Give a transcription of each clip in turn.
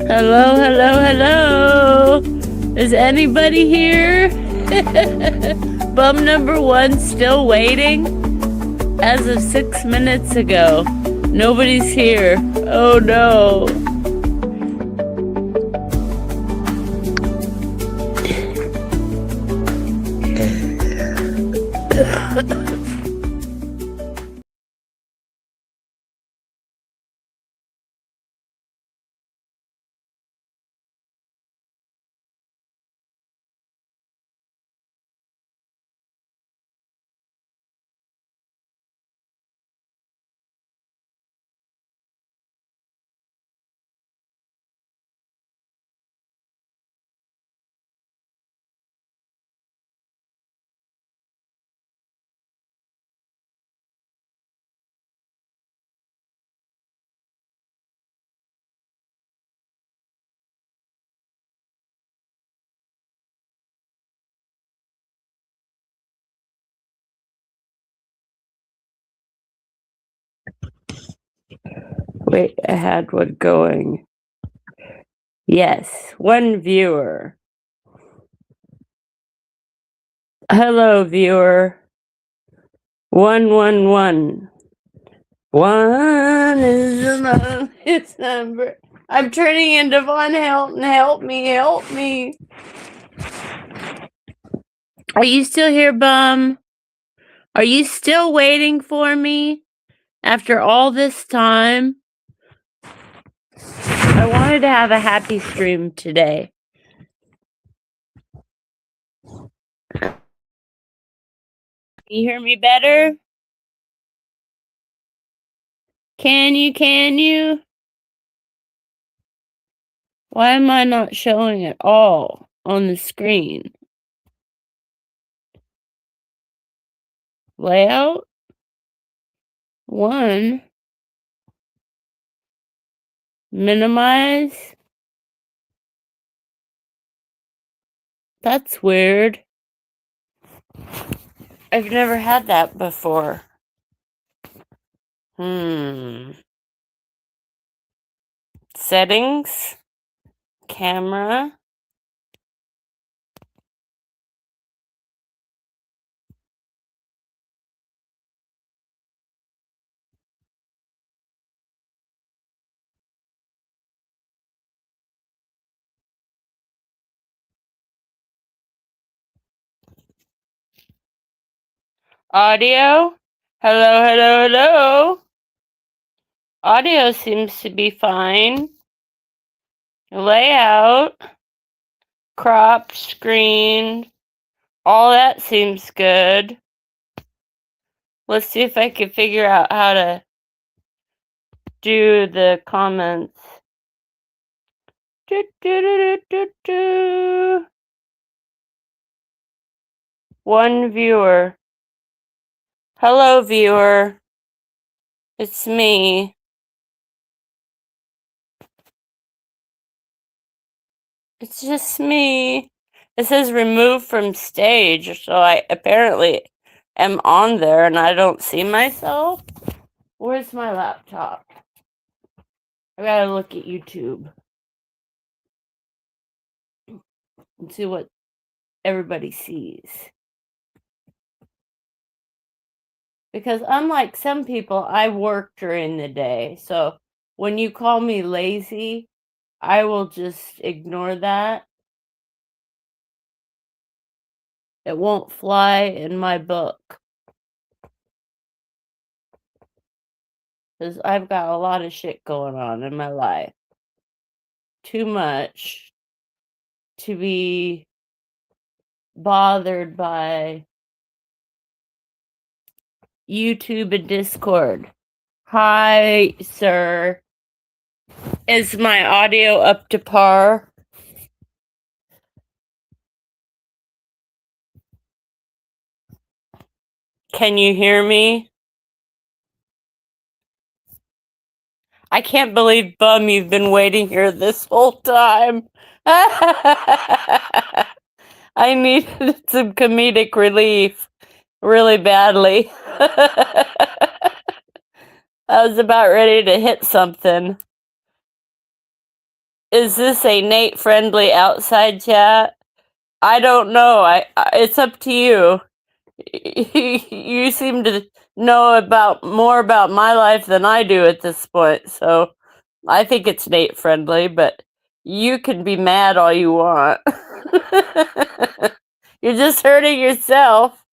Hello, hello, hello. Is anybody here? Bum number one still waiting? As of 6 minutes ago, nobody's here. Oh no. Wait, I had one going. Yes, one viewer. Hello, viewer. 111. One is the longest number. I'm turning into Von Helton. Help me, help me. Are you still here, bum? Are you still waiting for me after all this time? I wanted to have a happy stream today. Can you hear me better? Can you? Why am I not showing it all on the screen? Layout? 1. Minimize? That's weird. I've never had that before. Settings? Camera? Audio? Hello, hello, hello. Audio seems to be fine. Layout, crop, screen, all that seems good. Let's see if I can figure out how to do the comments. One viewer. Hello, viewer. It's me. It's just me. It says remove from stage, so I apparently am on there and I don't see myself. Where's my laptop? I gotta look at YouTube and see what everybody sees. Because unlike some people, I work during the day. So when you call me lazy, I will just ignore that. It won't fly in my book. Because I've got a lot of shit going on in my life. Too much to be bothered by YouTube and Discord. Hi, sir. Is my audio up to par? Can you hear me? I can't believe, bum, you've been waiting here this whole time. I needed some comedic relief really badly. I was about ready to hit something. Is this a Nate friendly outside chat? I don't know. It's up to you. You seem to know more about my life than I do at this point, so I think it's Nate friendly, but you can be mad all you want. You're just hurting yourself.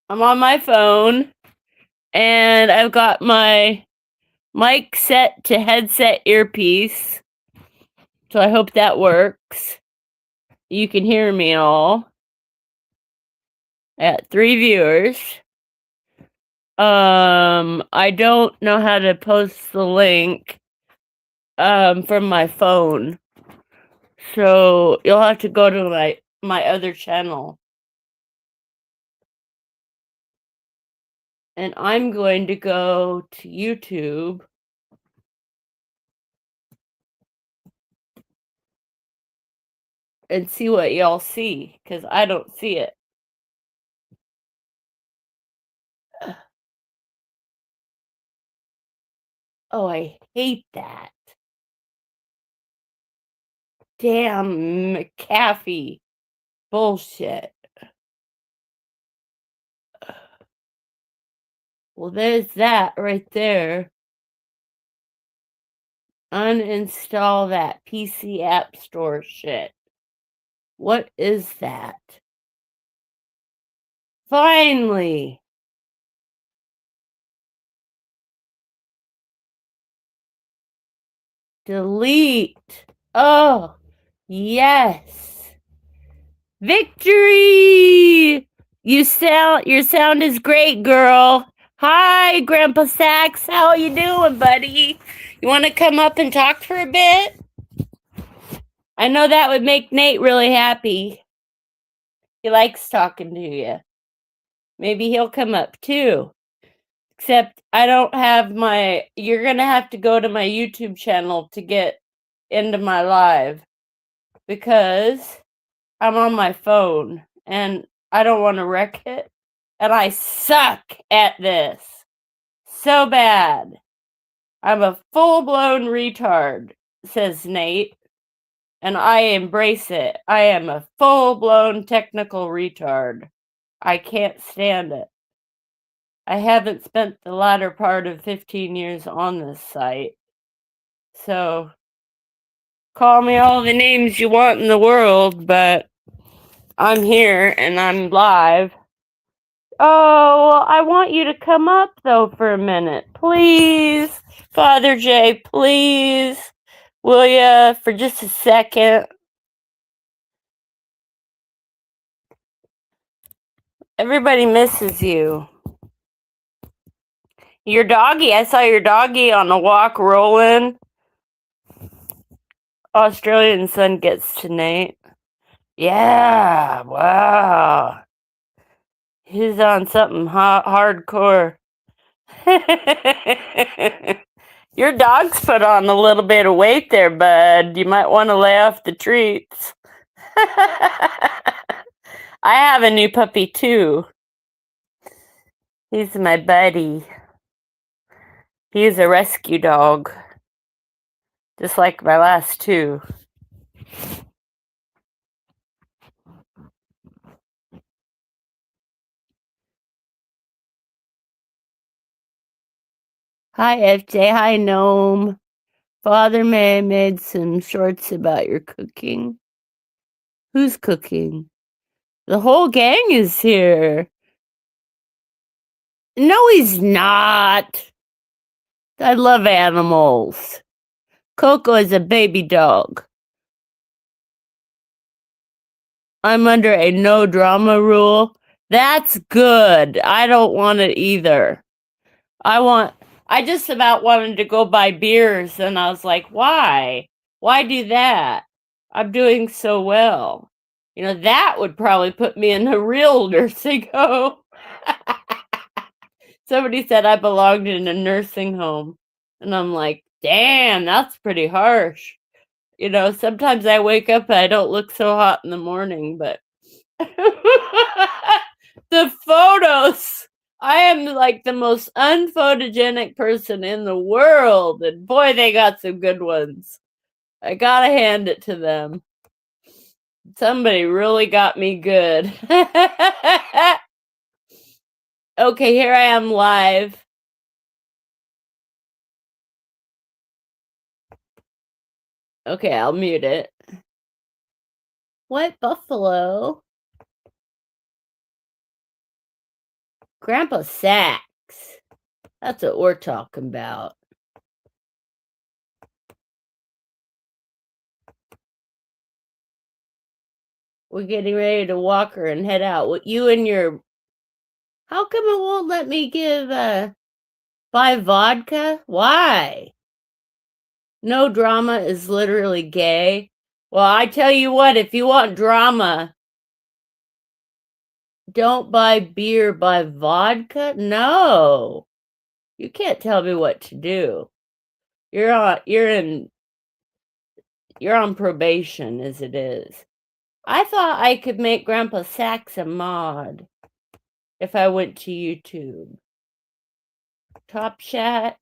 I'm on my phone and I've got my mic set to headset earpiece. So I hope that works. You can hear me all. I got 3 viewers. I don't know how to post the link from my phone. So you'll have to go to my other channel. And I'm going to go to YouTube. And see what y'all see, because I don't see it. Oh, I hate that. Damn McAfee. Bullshit. Well, there's that right there. Uninstall that PC App Store shit. What is that? Finally! Delete. Oh, yes. Victory! Your sound is great, girl. Hi, Grandpa Sax. How you doing, buddy? You want to come up and talk for a bit? I know that would make Nate really happy. He likes talking to you. Maybe he'll come up too. Except I don't have you're going to have to go to my YouTube channel to get into my live because I'm on my phone and I don't want to wreck it. And I suck at this. So bad. I'm a full-blown retard, says Nate. And I embrace it. I am a full-blown technical retard. I can't stand it. I haven't spent the latter part of 15 years on this site. So, call me all the names you want in the world, but I'm here and I'm live. Oh, well, I want you to come up, though, for a minute. Please, Father J, please. Will ya, for just a second? Everybody misses you. Your doggy, I saw your doggy on a walk rolling. Australian son gets to Nate. Yeah, wow. He's on something hardcore. Your dog's put on a little bit of weight there, bud. You might want to lay off the treats. I have a new puppy, too. He's my buddy. He's a rescue dog. Just like my last 2. Hi, FJ. Hi, Gnome. Father May made some shorts about your cooking. Who's cooking? The whole gang is here. No, he's not. I love animals. Coco is a baby dog. I'm under a no drama rule. That's good. I don't want it either. I just about wanted to go buy beers and I was like, why? Why do that? I'm doing so well. You know, that would probably put me in a real nursing home. Somebody said I belonged in a nursing home. And I'm like, damn, that's pretty harsh. You know, sometimes I wake up and I don't look so hot in the morning, but the photos, I am like the most unphotogenic person in the world. And boy, they got some good ones. I gotta hand it to them. Somebody really got me good. Okay, here I am live. Okay, I'll mute it. White buffalo. Grandpa Sachs. That's what we're talking about. We're getting ready to walk her and head out. What you and your... How come it won't let me buy vodka? Why? No drama is literally gay. Well, I tell you what, if you want drama, don't buy beer, buy vodka? No. You can't tell me what to do. You're on probation as it is. I thought I could make Grandpa Sachs a mod if I went to YouTube. Top chat,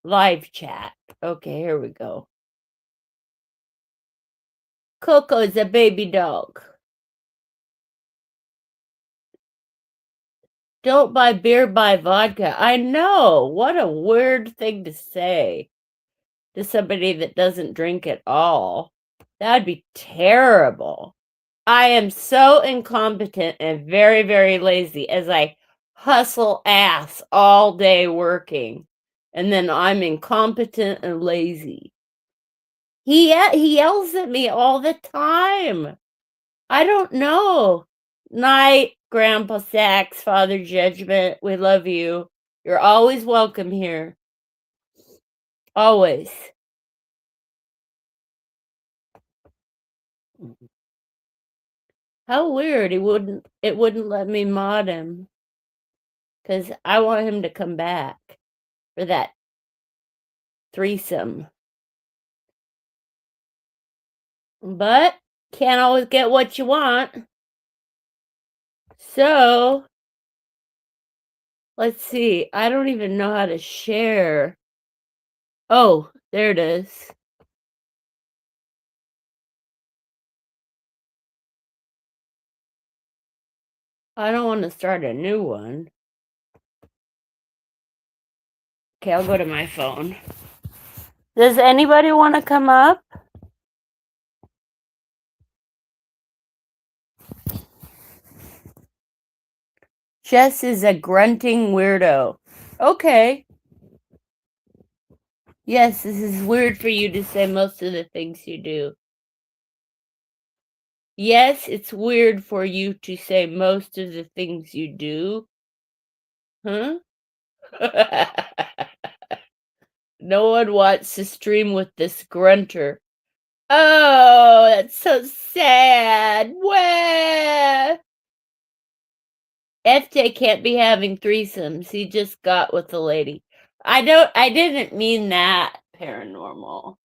live chat. Okay, here we go. Coco's a baby dog. Don't buy beer, buy vodka. I know. What a weird thing to say to somebody that doesn't drink at all. That'd be terrible. I am so incompetent and very, very lazy as I hustle ass all day working. And then I'm incompetent and lazy. He yells at me all the time. I don't know. Night, Grandpa Sachs, Father Judgment. We love you. You're always welcome here. Always. How weird. It wouldn't let me mod him. Because I want him to come back for that threesome. But can't always get what you want. So, let's see. I don't even know how to share. Oh, there it is. I don't want to start a new one. Okay, I'll go to my phone. Does anybody want to come up? Jess is a grunting weirdo. Okay. Yes, this is weird for you to say most of the things you do. Yes, it's weird for you to say most of the things you do. Huh? No one wants to stream with this grunter. Oh, that's so sad. Wah! FJ can't be having threesomes. He just got with the lady. I didn't mean that, paranormal.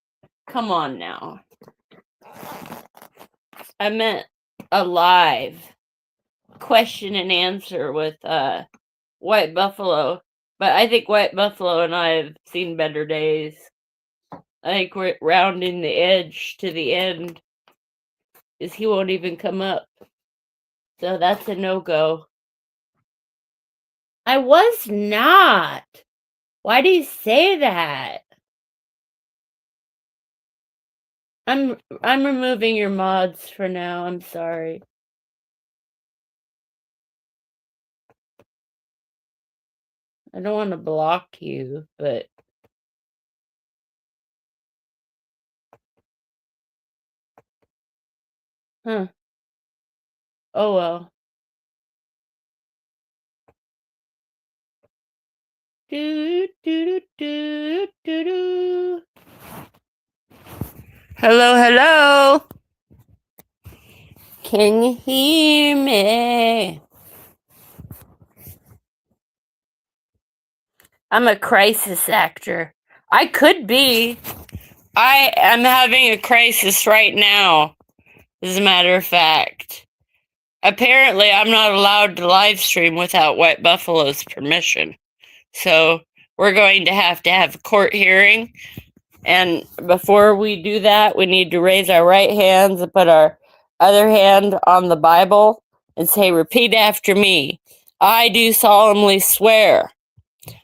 Come on now. I meant a live question and answer with White Buffalo. But I think White Buffalo and I have seen better days. I think we're rounding the edge to the end. Because he won't even come up. So that's a no-go. I was not. Why do you say that? I'm removing your mods for now. I'm sorry. I don't want to block you, but huh. Oh well. Do do do do do do. Hello, hello. Can you hear me? I'm a crisis actor. I could be. I am having a crisis right now, as a matter of fact. Apparently, I'm not allowed to live stream without White Buffalo's permission. So we're going to have a court hearing. And before we do that, we need to raise our right hands and put our other hand on the Bible and say, repeat after me. I do solemnly swear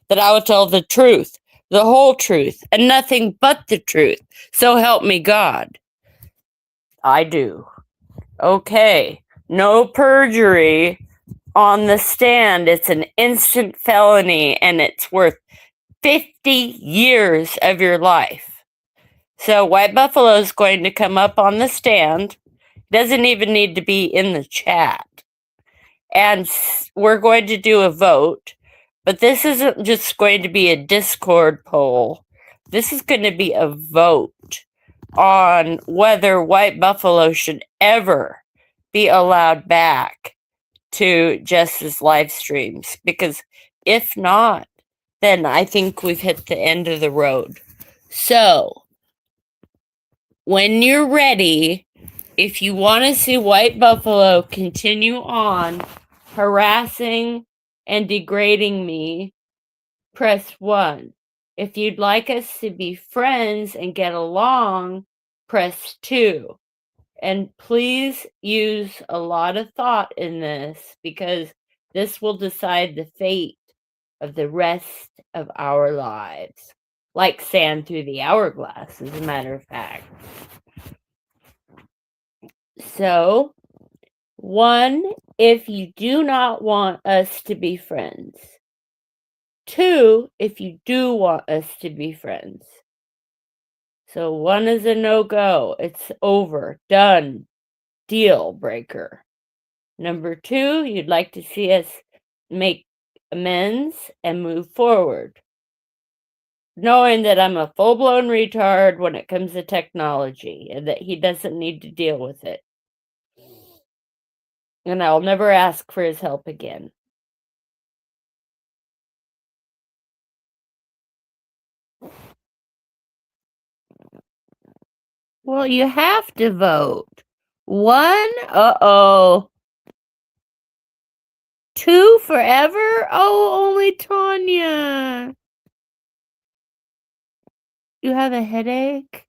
that I will tell the truth, the whole truth, and nothing but the truth. So help me God. I do. Okay. No perjury on the stand. It's an instant felony and it's worth 50 years of your life. So White Buffalo is going to come up on the stand. Doesn't even need to be in the chat. And we're going to do a vote. But this isn't just going to be a Discord poll. This is going to be a vote on whether White Buffalo should ever be allowed back to Jess's live streams. Because if not, then I think we've hit the end of the road. So, when you're ready, if you want to see White Buffalo continue on harassing and degrading me, press 1. If you'd like us to be friends and get along, press 2. And please use a lot of thought in this because this will decide the fate of the rest of our lives. Like sand through the hourglass, as a matter of fact. So, 1, if you do not want us to be friends. 2, if you do want us to be friends. So 1 is a no-go. It's over. Done. Deal breaker. Number 2, you'd like to see us make amends and move forward. Knowing that I'm a full-blown retard when it comes to technology and that he doesn't need to deal with it. And I'll never ask for his help again. Well, you have to vote. 1? Uh-oh. 2 forever? Oh, only Tanya. You have a headache?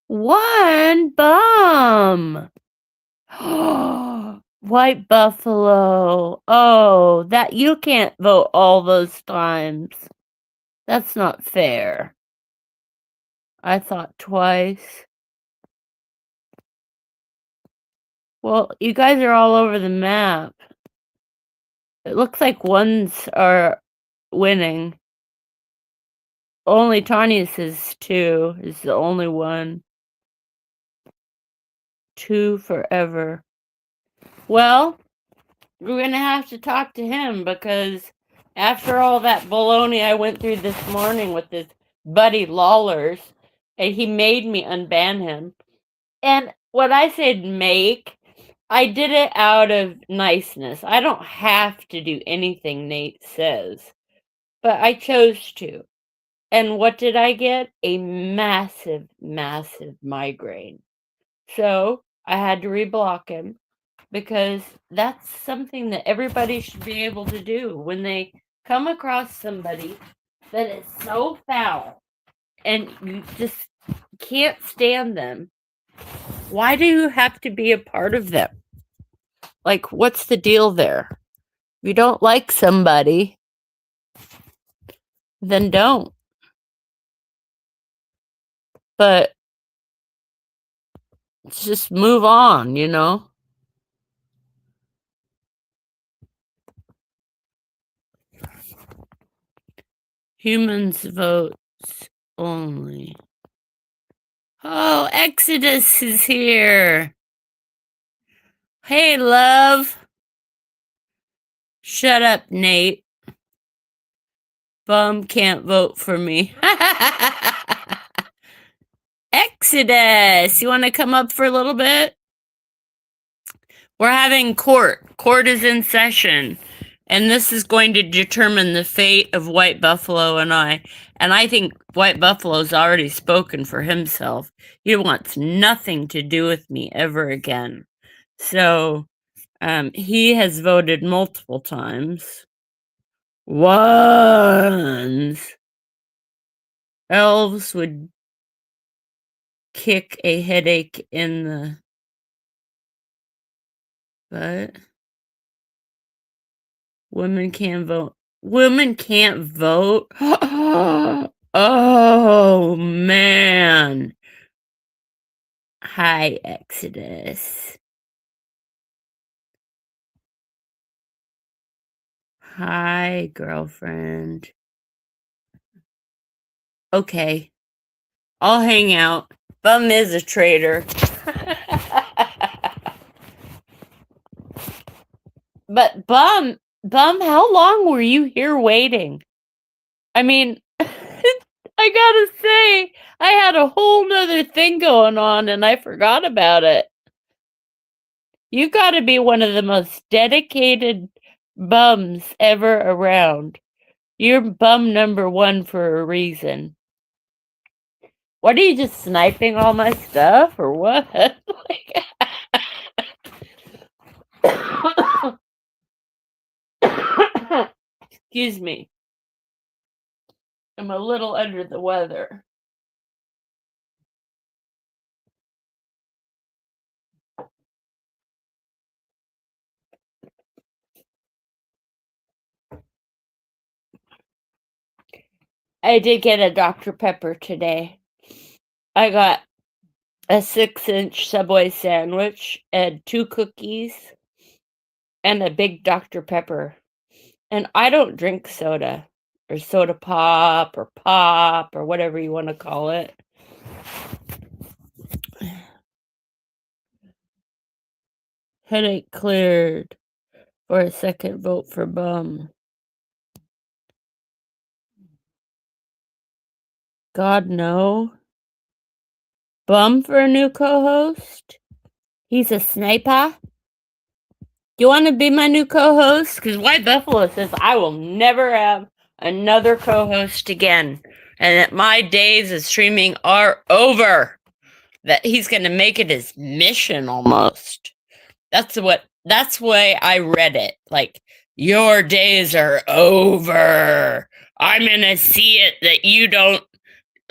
1 bum. White Buffalo. Oh, that you can't vote all those times. That's not fair. I thought twice. Well, you guys are all over the map. It looks like 1s are winning. Only Tanya says 2 is the only one. 2 forever. Well, we're going to have to talk to him because after all that baloney I went through this morning with this buddy Lawlers, and he made me unban him. And when I said make, I did it out of niceness. I don't have to do anything Nate says, but I chose to. And what did I get? A massive, massive migraine. So I had to reblock him because that's something that everybody should be able to do when they come across somebody that is so foul and you just can't stand them. Why do you have to be a part of them? Like, what's the deal there? If you don't like somebody, then don't. But just move on, you know? Humans votes only. Oh, Exodus is here. Hey, love. Shut up, Nate. Bum can't vote for me. Exodus, you want to come up for a little bit? We're having court. Court is in session. And this is going to determine the fate of White Buffalo and I. And I think White Buffalo's already spoken for himself. He wants nothing to do with me ever again. So he has voted multiple times. Wands. Elves would kick a headache in the butt. Women can't vote. Women can't vote? Oh, man. Hi, Exodus. Hi, girlfriend. Okay. I'll hang out. Bum is a traitor. But Bum, how long were you here waiting? I mean, I gotta say, I had a whole nother thing going on and I forgot about it. You gotta be one of the most dedicated bums ever around. You're bum number one for a reason. What, are you just sniping all my stuff or what? Excuse me. I'm a little under the weather. I did get a Dr. Pepper today. I got a 6-inch Subway sandwich and 2 cookies and a big Dr. Pepper. And I don't drink soda or soda pop or whatever you want to call it. Headache cleared for a second vote for Bum. God, no. Bum for a new co-host? He's a sniper? You want to be my new co-host? Because White Buffalo says I will never have another co-host again. And that my days of streaming are over. That he's going to make it his mission almost. That's the way I read it. Like, your days are over. I'm going to see it that you don't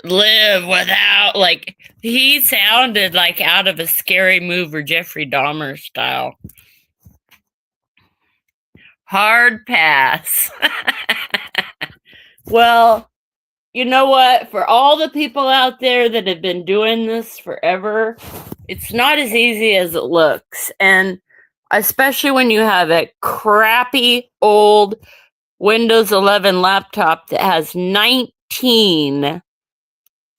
live without, like, he sounded like out of a Scary Movie, Jeffrey Dahmer style. Hard pass. Well, you know what? For all the people out there that have been doing this forever, it's not as easy as it looks. And especially when you have a crappy old Windows 11 laptop that has 19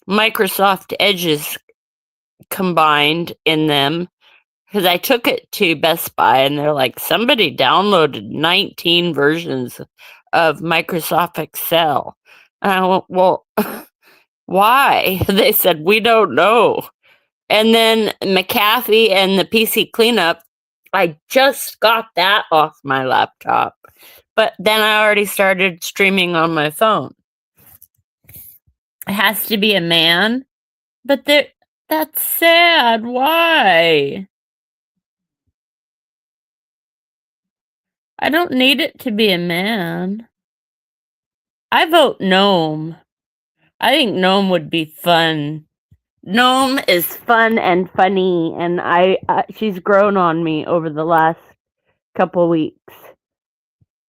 Microsoft Edges combined in them. Because I took it to Best Buy and they're like, somebody downloaded 19 versions of Microsoft Excel. And I went, well, why? They said, we don't know. And then McAfee and the PC cleanup, I just got that off my laptop. But then I already started streaming on my phone. It has to be a man. But that's sad. Why? I don't need it to be a man. I vote Gnome. I think Gnome would be fun. Gnome is fun and funny, and she's grown on me over the last couple weeks.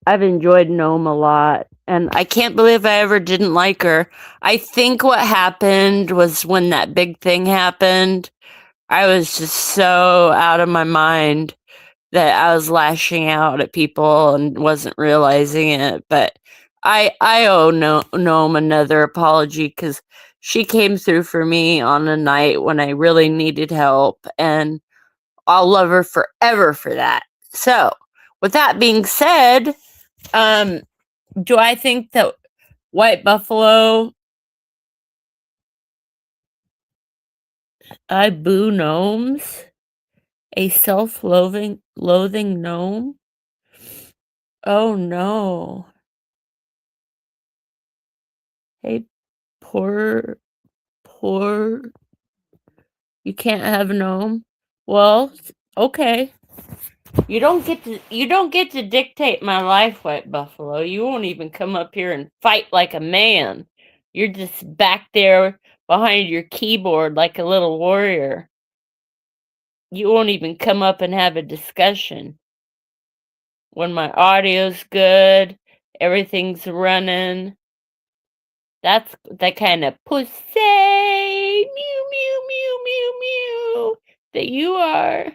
I've enjoyed Gnome a lot, and I can't believe I ever didn't like her. I think what happened was when that big thing happened, I was just so out of my mind that I was lashing out at people and wasn't realizing it. But I owe Gnome another apology because she came through for me on a night when I really needed help, and I'll love her forever for that. So, with that being said, do I think that White Buffalo, I boo gnomes? A self-loathing gnome? Oh no. Hey, poor, you can't have gnome? Well, okay. You don't get to dictate my life, White Buffalo. You won't even come up here and fight like a man. You're just back there behind your keyboard like a little warrior. You won't even come up and have a discussion. When my audio's good, everything's running. That's the kind of pussy mew mew mew mew mew that you are.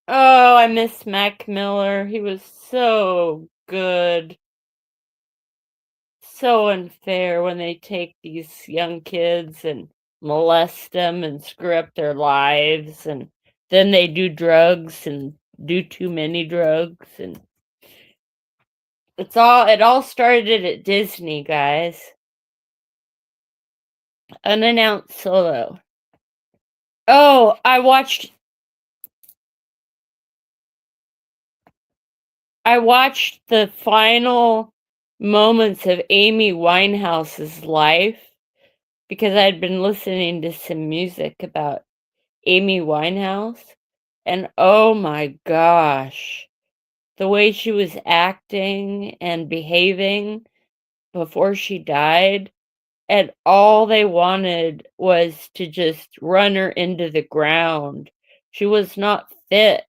Oh, I miss Mac Miller. He was so good. So unfair when they take these young kids and molest them and screw up their lives, and then they do drugs and do too many drugs, and it all started at Disney, guys. Unannounced solo. Oh, I watched the final moments of Amy Winehouse's life because I'd been listening to some music about Amy Winehouse, and oh my gosh, the way she was acting and behaving before she died, and all they wanted was to just run her into the ground. She was not fit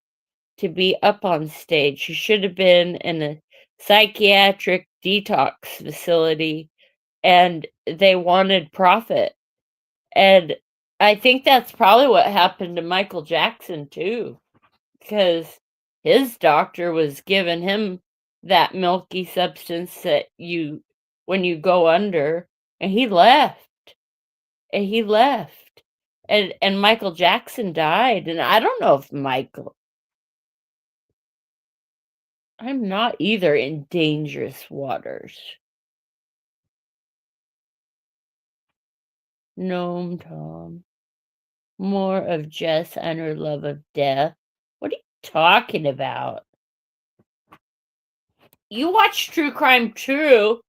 to be up on stage. She should have been in a psychiatric detox facility, and they wanted profit. And I think that's probably what happened to Michael Jackson too, because his doctor was giving him that milky substance that when you go under, and he left. And he left. And Michael Jackson died, and I don't know if I'm not either in dangerous waters. Noam Tom. More of Jess and her love of death. What are you talking about? You watch True Crime True,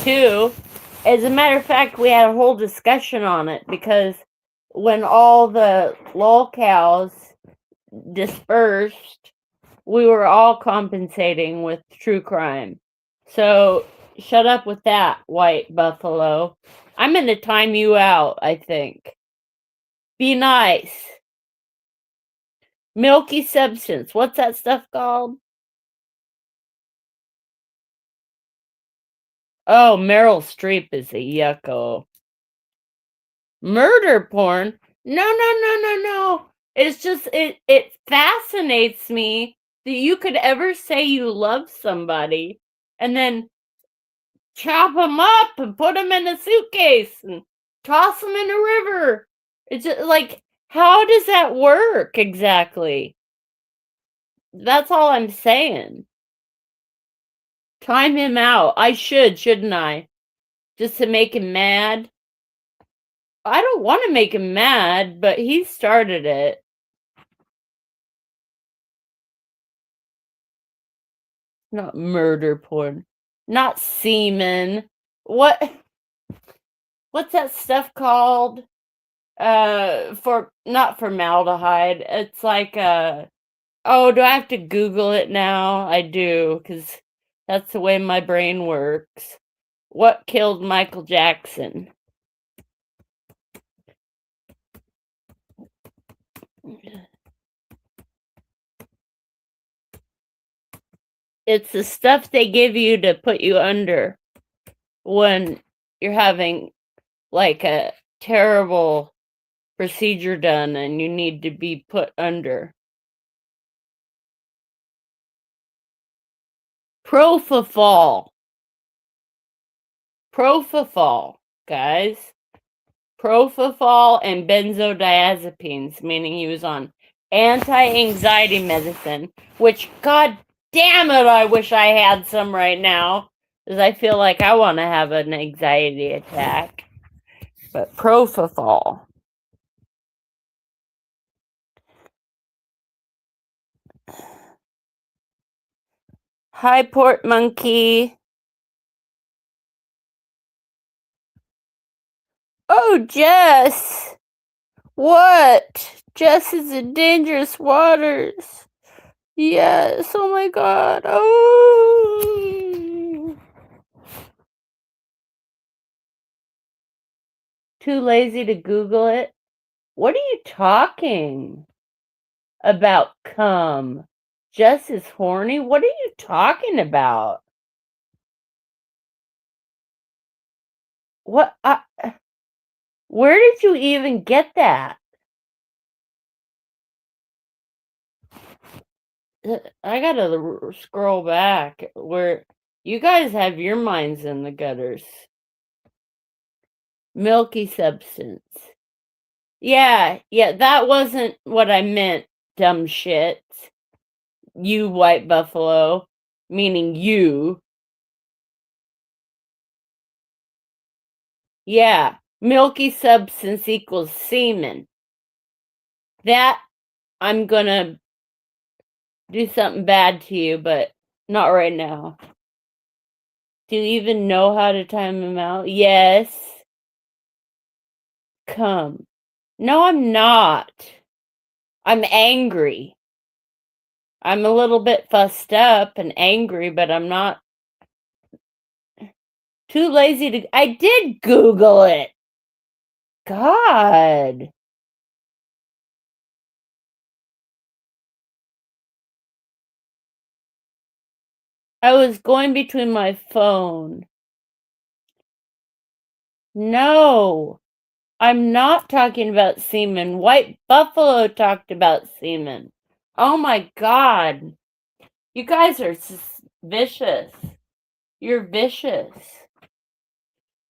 too. As a matter of fact, we had a whole discussion on it because when all the lolcows dispersed, we were all compensating with true crime. So shut up with that, White Buffalo. I'm going to time you out, I think. Be nice. Milky substance. What's that stuff called? Oh, Meryl Streep is a yucko. Murder porn? No. It's just, it fascinates me that you could ever say you love somebody and then chop them up and put them in a suitcase and toss them in a river. It's just like, how does that work exactly? That's all I'm saying. Time him out. I shouldn't I? Just to make him mad? I don't want to make him mad, but he started it. Not murder porn. Not semen. What's that stuff called? For not formaldehyde. It's like oh, do I have to Google it now? I do, because that's the way my brain works. What killed Michael Jackson? It's the stuff they give you to put you under when you're having like a terrible procedure done and you need to be put under. Propofol. Propofol, guys. Propofol and benzodiazepines, meaning he was on anti-anxiety medicine, which, god damn it, I wish I had some right now, because I feel like I want to have an anxiety attack. But propofol. Hi, Port Monkey. Oh, Jess. What? Jess is in dangerous waters. Yes, oh my god. Oh. Too lazy to Google it? What are you talking about? Come. Jess is horny? What are you talking about? What? Where did you even get that? I gotta scroll back where you guys have your minds in the gutters. Milky substance. Yeah, that wasn't what I meant, dumb shit. You white buffalo, meaning you. Yeah, milky substance equals semen. That I'm gonna do something bad to you, but not right now. Do you even know how to time him out? Yes. Come. No, I'm not. I'm angry. I'm a little bit fussed up and angry, but I'm not too lazy to. I did Google it. God. I was going between my phone. No, I'm not talking about semen. White Buffalo talked about semen. Oh my God. You guys are vicious. You're vicious.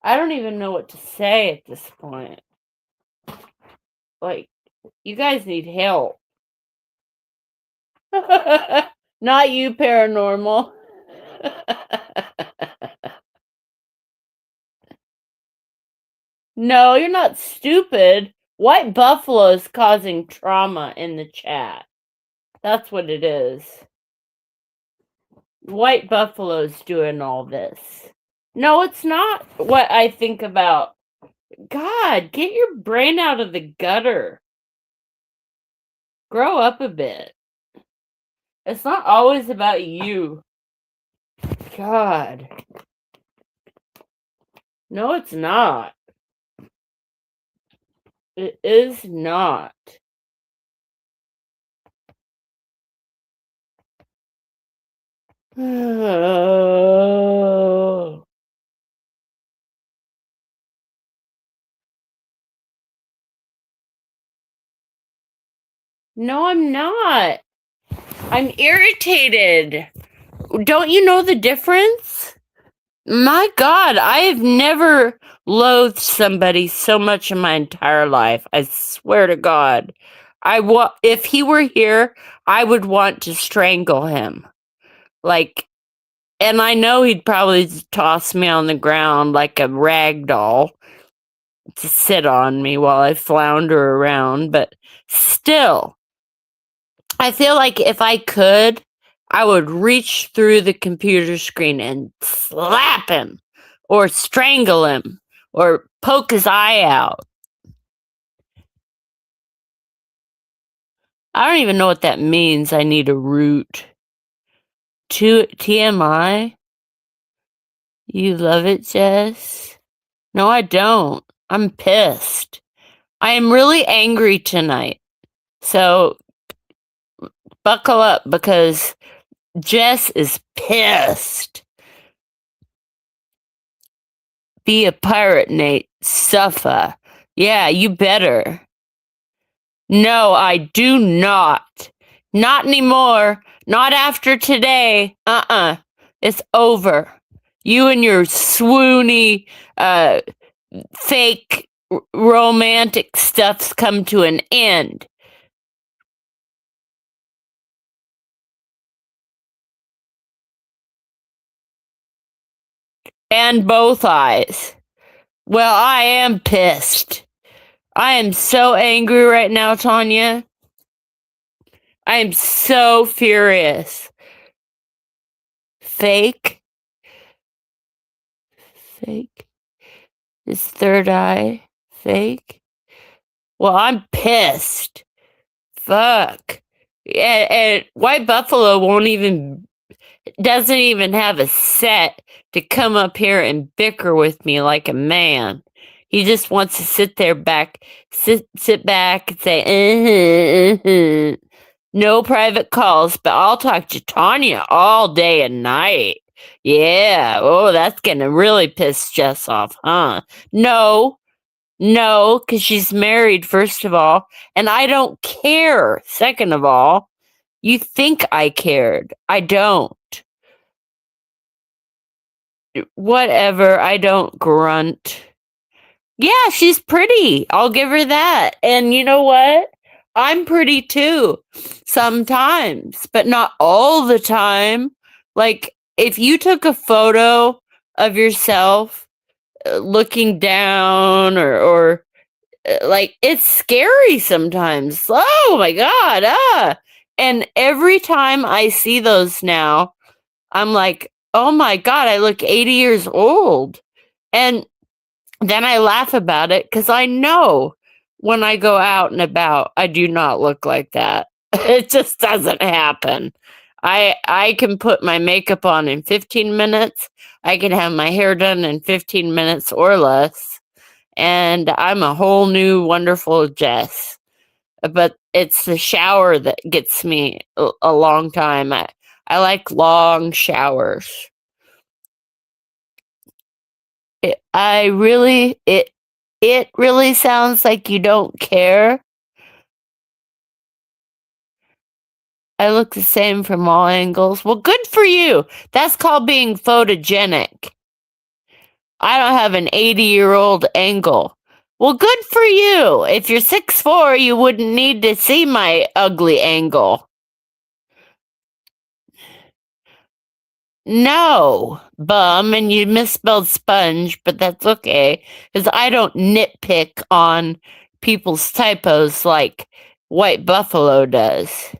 I don't even know what to say at this point. Like, you guys need help. Not you, paranormal. No, you're not stupid. White Buffalo is causing trauma in the chat. That's what it is. White Buffalo's doing all this. No, it's not what I think about. God, get your brain out of the gutter. Grow up a bit. It's not always about you. God. No, it's not. It is not. Oh. No, I'm not. I'm irritated. Don't you know the difference? My God, I have never loathed somebody so much in my entire life. I swear to God. If he were here, I would want to strangle him. Like, and I know he'd probably toss me on the ground like a rag doll to sit on me while I flounder around, but still, I feel like if I could, I would reach through the computer screen and slap him or strangle him or poke his eye out. I don't even know what that means. I need a root. TMI? You love it, Jess? No, I don't. I'm pissed. I am really angry tonight. So buckle up because Jess is pissed. Be a pirate, Nate. Suffer. Yeah, you better. No, I do not. Not anymore. Not after today. It's over. You and your swoony, fake romantic stuff's come to an end. And both eyes. Well, I am pissed. I am so angry right now, Tanya. I am so furious. Fake. Fake. His third eye. Fake. Well, I'm pissed. Fuck. And White Buffalo doesn't even have a set to come up here and bicker with me like a man. He just wants to sit back and say, no private calls, but I'll talk to Tanya all day and night. Yeah, oh, that's gonna really piss Jess off, huh? No, no, because she's married, first of all, and I don't care, second of all. You think I cared. I don't. Whatever, I don't grunt. Yeah, she's pretty. I'll give her that. And you know what? I'm pretty too. Sometimes, but not all the time. Like, if you took a photo of yourself looking down or like, it's scary sometimes. Oh my God. And every time I see those now, I'm like, oh my God, I look 80 years old. And then I laugh about it because I know when I go out and about, I do not look like that. It just doesn't happen. I can put my makeup on in 15 minutes. I can have my hair done in 15 minutes or less. And I'm a whole new wonderful Jess. But it's the shower that gets me a long time. I like long showers. It really sounds like you don't care. I look the same from all angles. Well, good for you. That's called being photogenic. I don't have an 80-year-old angle. Well, good for you. If you're 6'4", you wouldn't need to see my ugly angle. No, bum, and you misspelled sponge, but that's okay, because I don't nitpick on people's typos like White Buffalo does.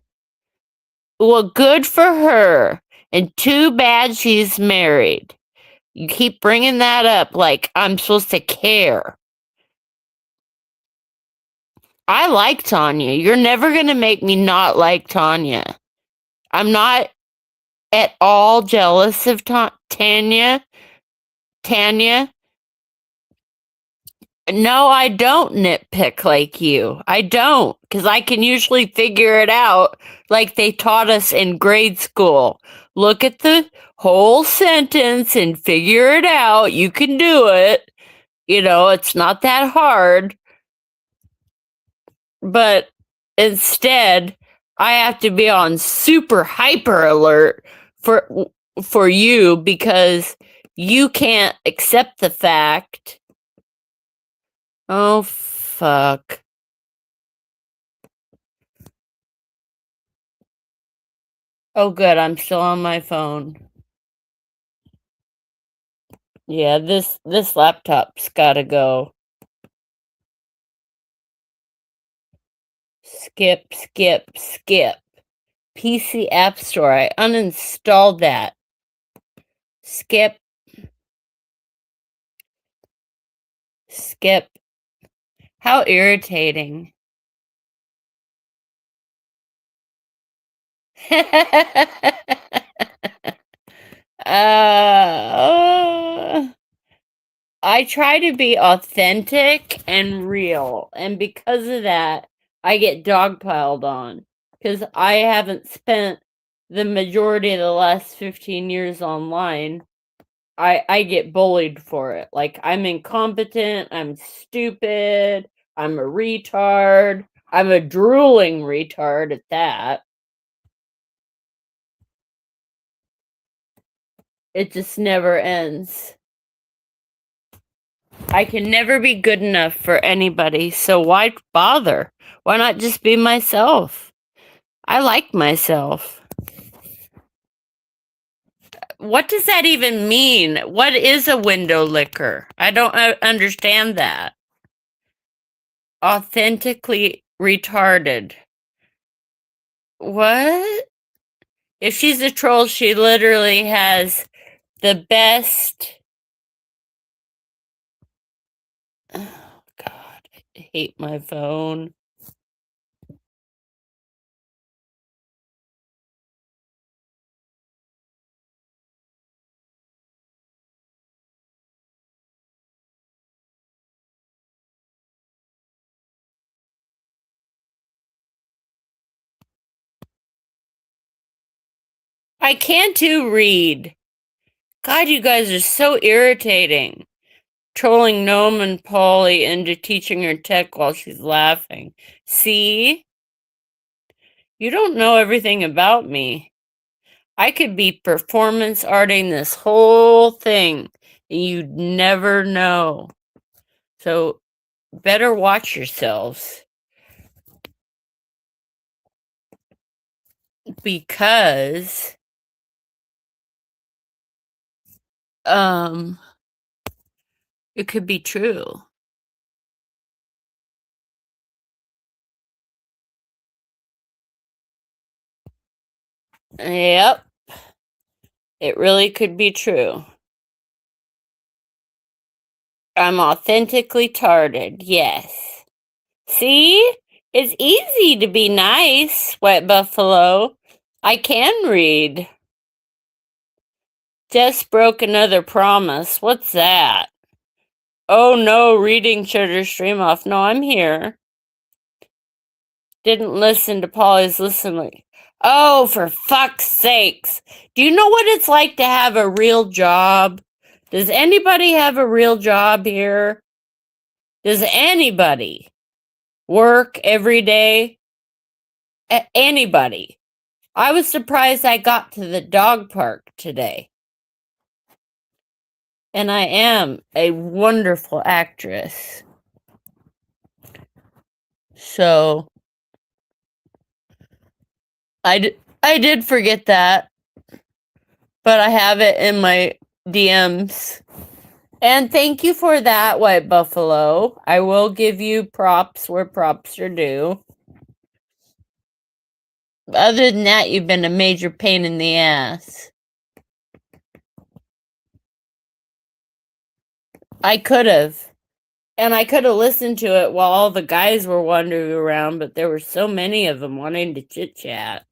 Well, good for her, and too bad she's married. You keep bringing that up like I'm supposed to care. I like Tanya. You're never going to make me not like Tanya. I'm not at all jealous of Tanya. Tanya. No, I don't nitpick like you. I don't, because I can usually figure it out like they taught us in grade school. Look at the whole sentence and figure it out. You can do it. You know, it's not that hard. But instead, I have to be on super hyper alert for you because you can't accept the fact. Oh, fuck. Oh, good. I'm still on my phone. Yeah, this laptop's gotta go. Skip, skip, skip. PC App Store. I uninstalled that. Skip. Skip. How irritating. uh, I try to be authentic and real, and because of that, I get dogpiled on because I haven't spent the majority of the last 15 years online. I get bullied for it. Like, I'm incompetent, I'm stupid, I'm a retard, I'm a drooling retard at that. It just never ends. I can never be good enough for anybody, so why bother? Why not just be myself? I like myself. What does that even mean? What is a window licker? I don't understand that. Authentically retarded. What? If she's a troll, she literally has the best. Oh, God. hate my phone. I can't read. God, you guys are so irritating. Trolling Gnome and Polly into teaching her tech while she's laughing. See? You don't know everything about me. I could be performance arting this whole thing, and you'd never know. So, better watch yourselves. Because, it could be true. Yep. It really could be true. I'm authentically tarded, yes. See? It's easy to be nice, White Buffalo. I can read. Just broke another promise. What's that? Oh no, reading shut her stream off. No, I'm here. Didn't listen to Polly's listening. Oh, for fuck's sakes. Do you know what it's like to have a real job? Does anybody have a real job here? Does anybody work every day? Anybody? I was surprised I got to the dog park today. And I am a wonderful actress. So, I did forget that. But I have it in my DMs. And thank you for that, White Buffalo. I will give you props where props are due. Other than that, you've been a major pain in the ass. I could have. And I could have listened to it while all the guys were wandering around, but there were so many of them wanting to chit-chat.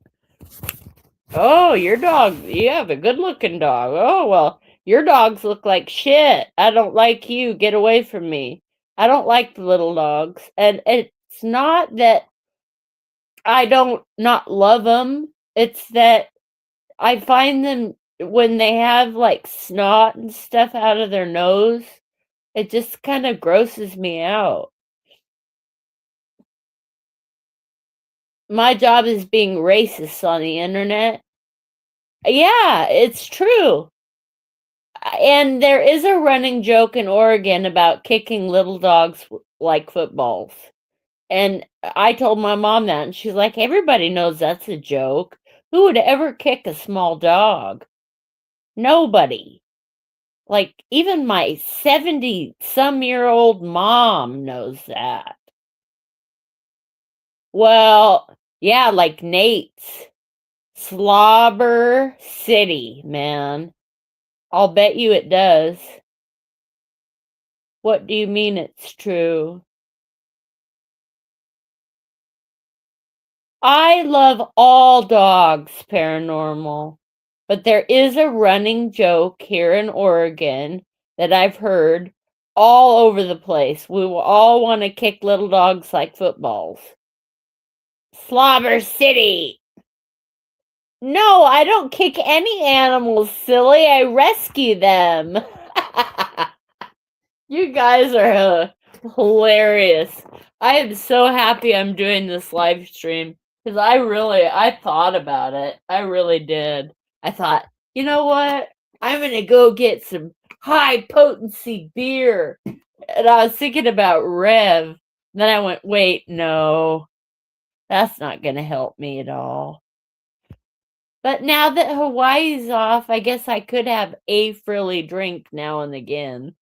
Oh, your dog. You have a good-looking dog. Oh, well, your dogs look like shit. I don't like you. Get away from me. I don't like the little dogs. And it's not that I don't not love them. It's that I find them when they have like snot and stuff out of their nose, it just kind of grosses me out. My job is being racist on the internet. Yeah, it's true. And there is a running joke in Oregon about kicking little dogs like footballs. And I told my mom that, and she's like, everybody knows that's a joke. Who would ever kick a small dog? Nobody. Like, even my 70-some-year-old mom knows that. Well, yeah, like Nate's. Slobber City, man. I'll bet you it does. What do you mean it's true? I love all dogs, Paranormal. But there is a running joke here in Oregon that I've heard all over the place. We will all want to kick little dogs like footballs. Slobber City! No, I don't kick any animals, silly. I rescue them. You guys are hilarious. I am so happy I'm doing this live stream because I thought about it. I really did. I thought, you know what? I'm going to go get some high potency beer. And I was thinking about Rev. Then I went, wait, no, that's not going to help me at all. But now that Hawaii's off, I guess I could have a frilly drink now and again.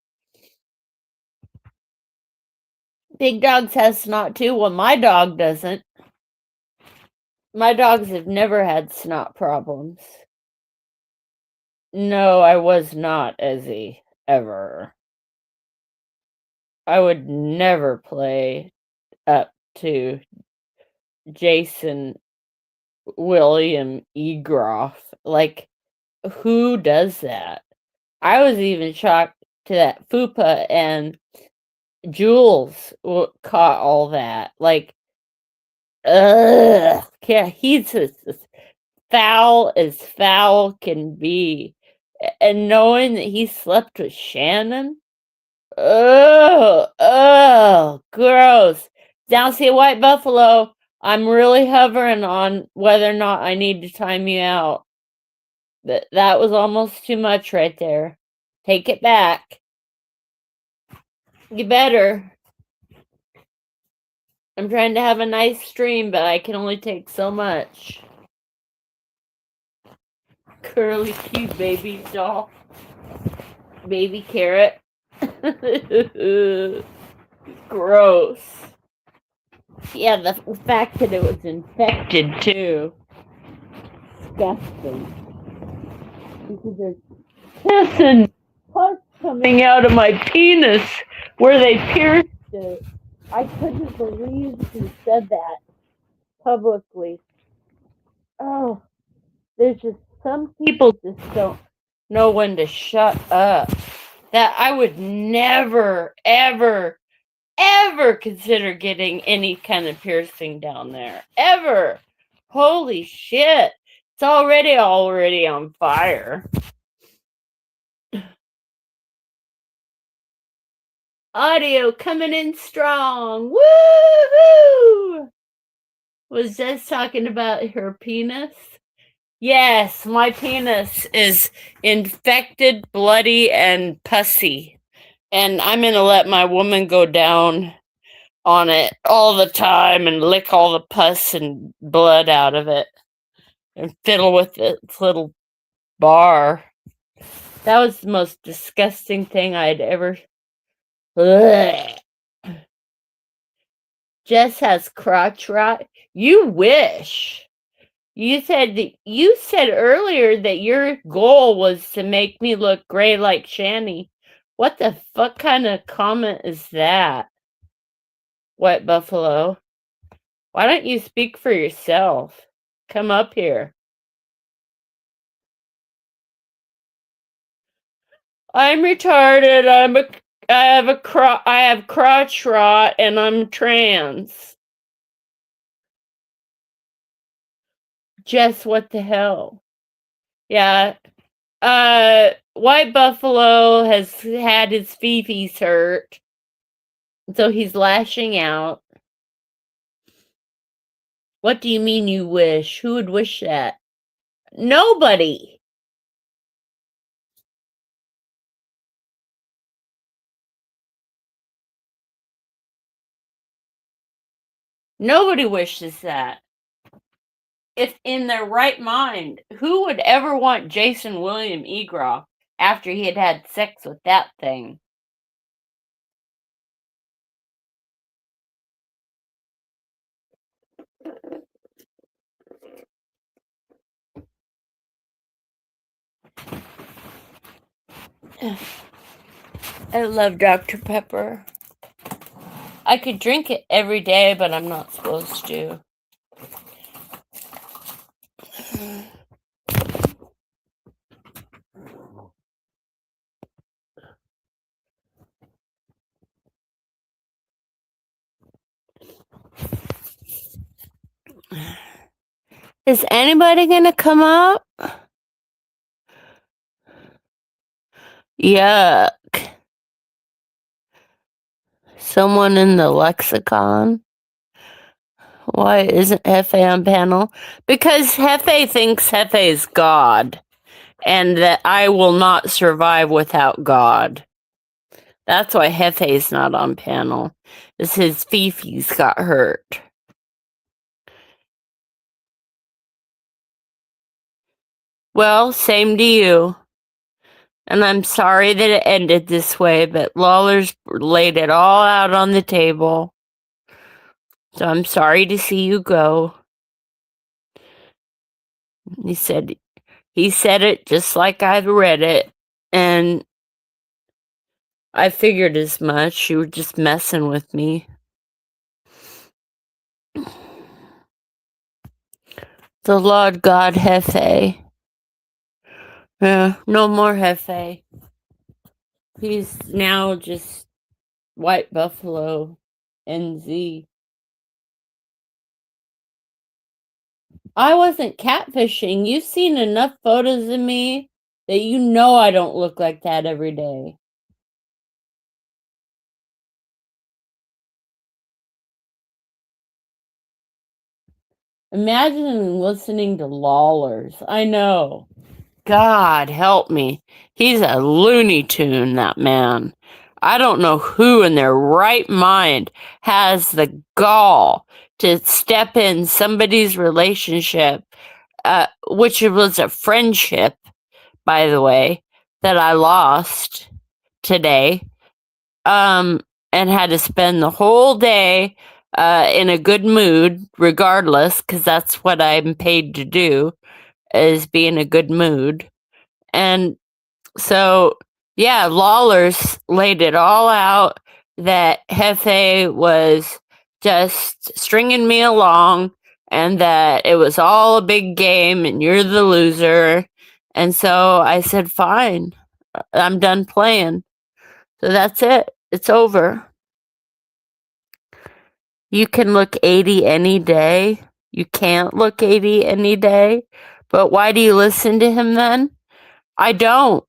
Big dogs have snot too. Well, my dog doesn't. My dogs have never had snot problems. No, I was not, Ezzy. Ever. I would never play up to Jason William Egroff. Like, who does that? I was even shocked to that Fupa and Jules caught all that. Like, ugh. Yeah, he's as foul can be. And knowing that he slept with Shannon? Oh, gross. Now, see, White Buffalo, I'm really hovering on whether or not I need to time you out. That was almost too much right there. Take it back. You better. I'm trying to have a nice stream, but I can only take so much. Curly cute baby doll. Baby carrot. Gross. Yeah, the fact that it was infected too. Disgusting. Because there's piss and pus coming out of my penis where they pierced it. I couldn't believe he said that publicly. Oh, there's just some people just don't know when to shut up. That I would never, ever, ever consider getting any kind of piercing down there. Ever. Holy shit. It's already on fire. Audio coming in strong. Woohoo! Was Jess talking about her penis? Yes, my penis is infected, bloody, and pussy. And I'm going to let my woman go down on it all the time and lick all the pus and blood out of it and fiddle with its little bar. That was the most disgusting thing I'd ever... Ugh. Jess has crotch rot. You wish. You said earlier that your goal was to make me look gray like Shani. What the fuck kind of comment is that? White Buffalo. Why don't you speak for yourself? Come up here. I'm retarded. I have crotch rot and I'm trans. Jess, what the hell? Yeah. White Buffalo has had his fifis hurt. So he's lashing out. What do you mean you wish? Who would wish that? Nobody. Nobody wishes that. If in their right mind, who would ever want Jason William Egroff after he had had sex with that thing? I love Dr. Pepper. I could drink it every day, but I'm not supposed to. Is anybody gonna come up? Yuck. Someone in the lexicon? Why isn't Hefe on panel? Because Hefe thinks Hefe is God, and that I will not survive without God. That's why Hefe's not on panel. Is his fifis got hurt. Well, same to you. And I'm sorry that it ended this way, but Lawler's laid it all out on the table. So I'm sorry to see you go. He said it just like I've read it, and I figured as much. You were just messing with me. The Lord God Hefe. Yeah, no more Hefe. He's now just White Buffalo NZ. I wasn't catfishing. You've seen enough photos of me that you know I don't look like that every day. Imagine listening to Lawlers. I know. God help me. He's a Looney Tune, that man. I don't know who in their right mind has the gall to step in somebody's relationship, which was a friendship, by the way, that I lost today, and had to spend the whole day in a good mood, regardless, because that's what I'm paid to do, is be in a good mood. And so, yeah, Lawlers laid it all out that Hefe was just stringing me along and that it was all a big game and you're the loser. And so I said, fine, I'm done playing. So that's it. It's over. You can look 80 any day. You can't look 80 any day. But why do you listen to him then? I don't.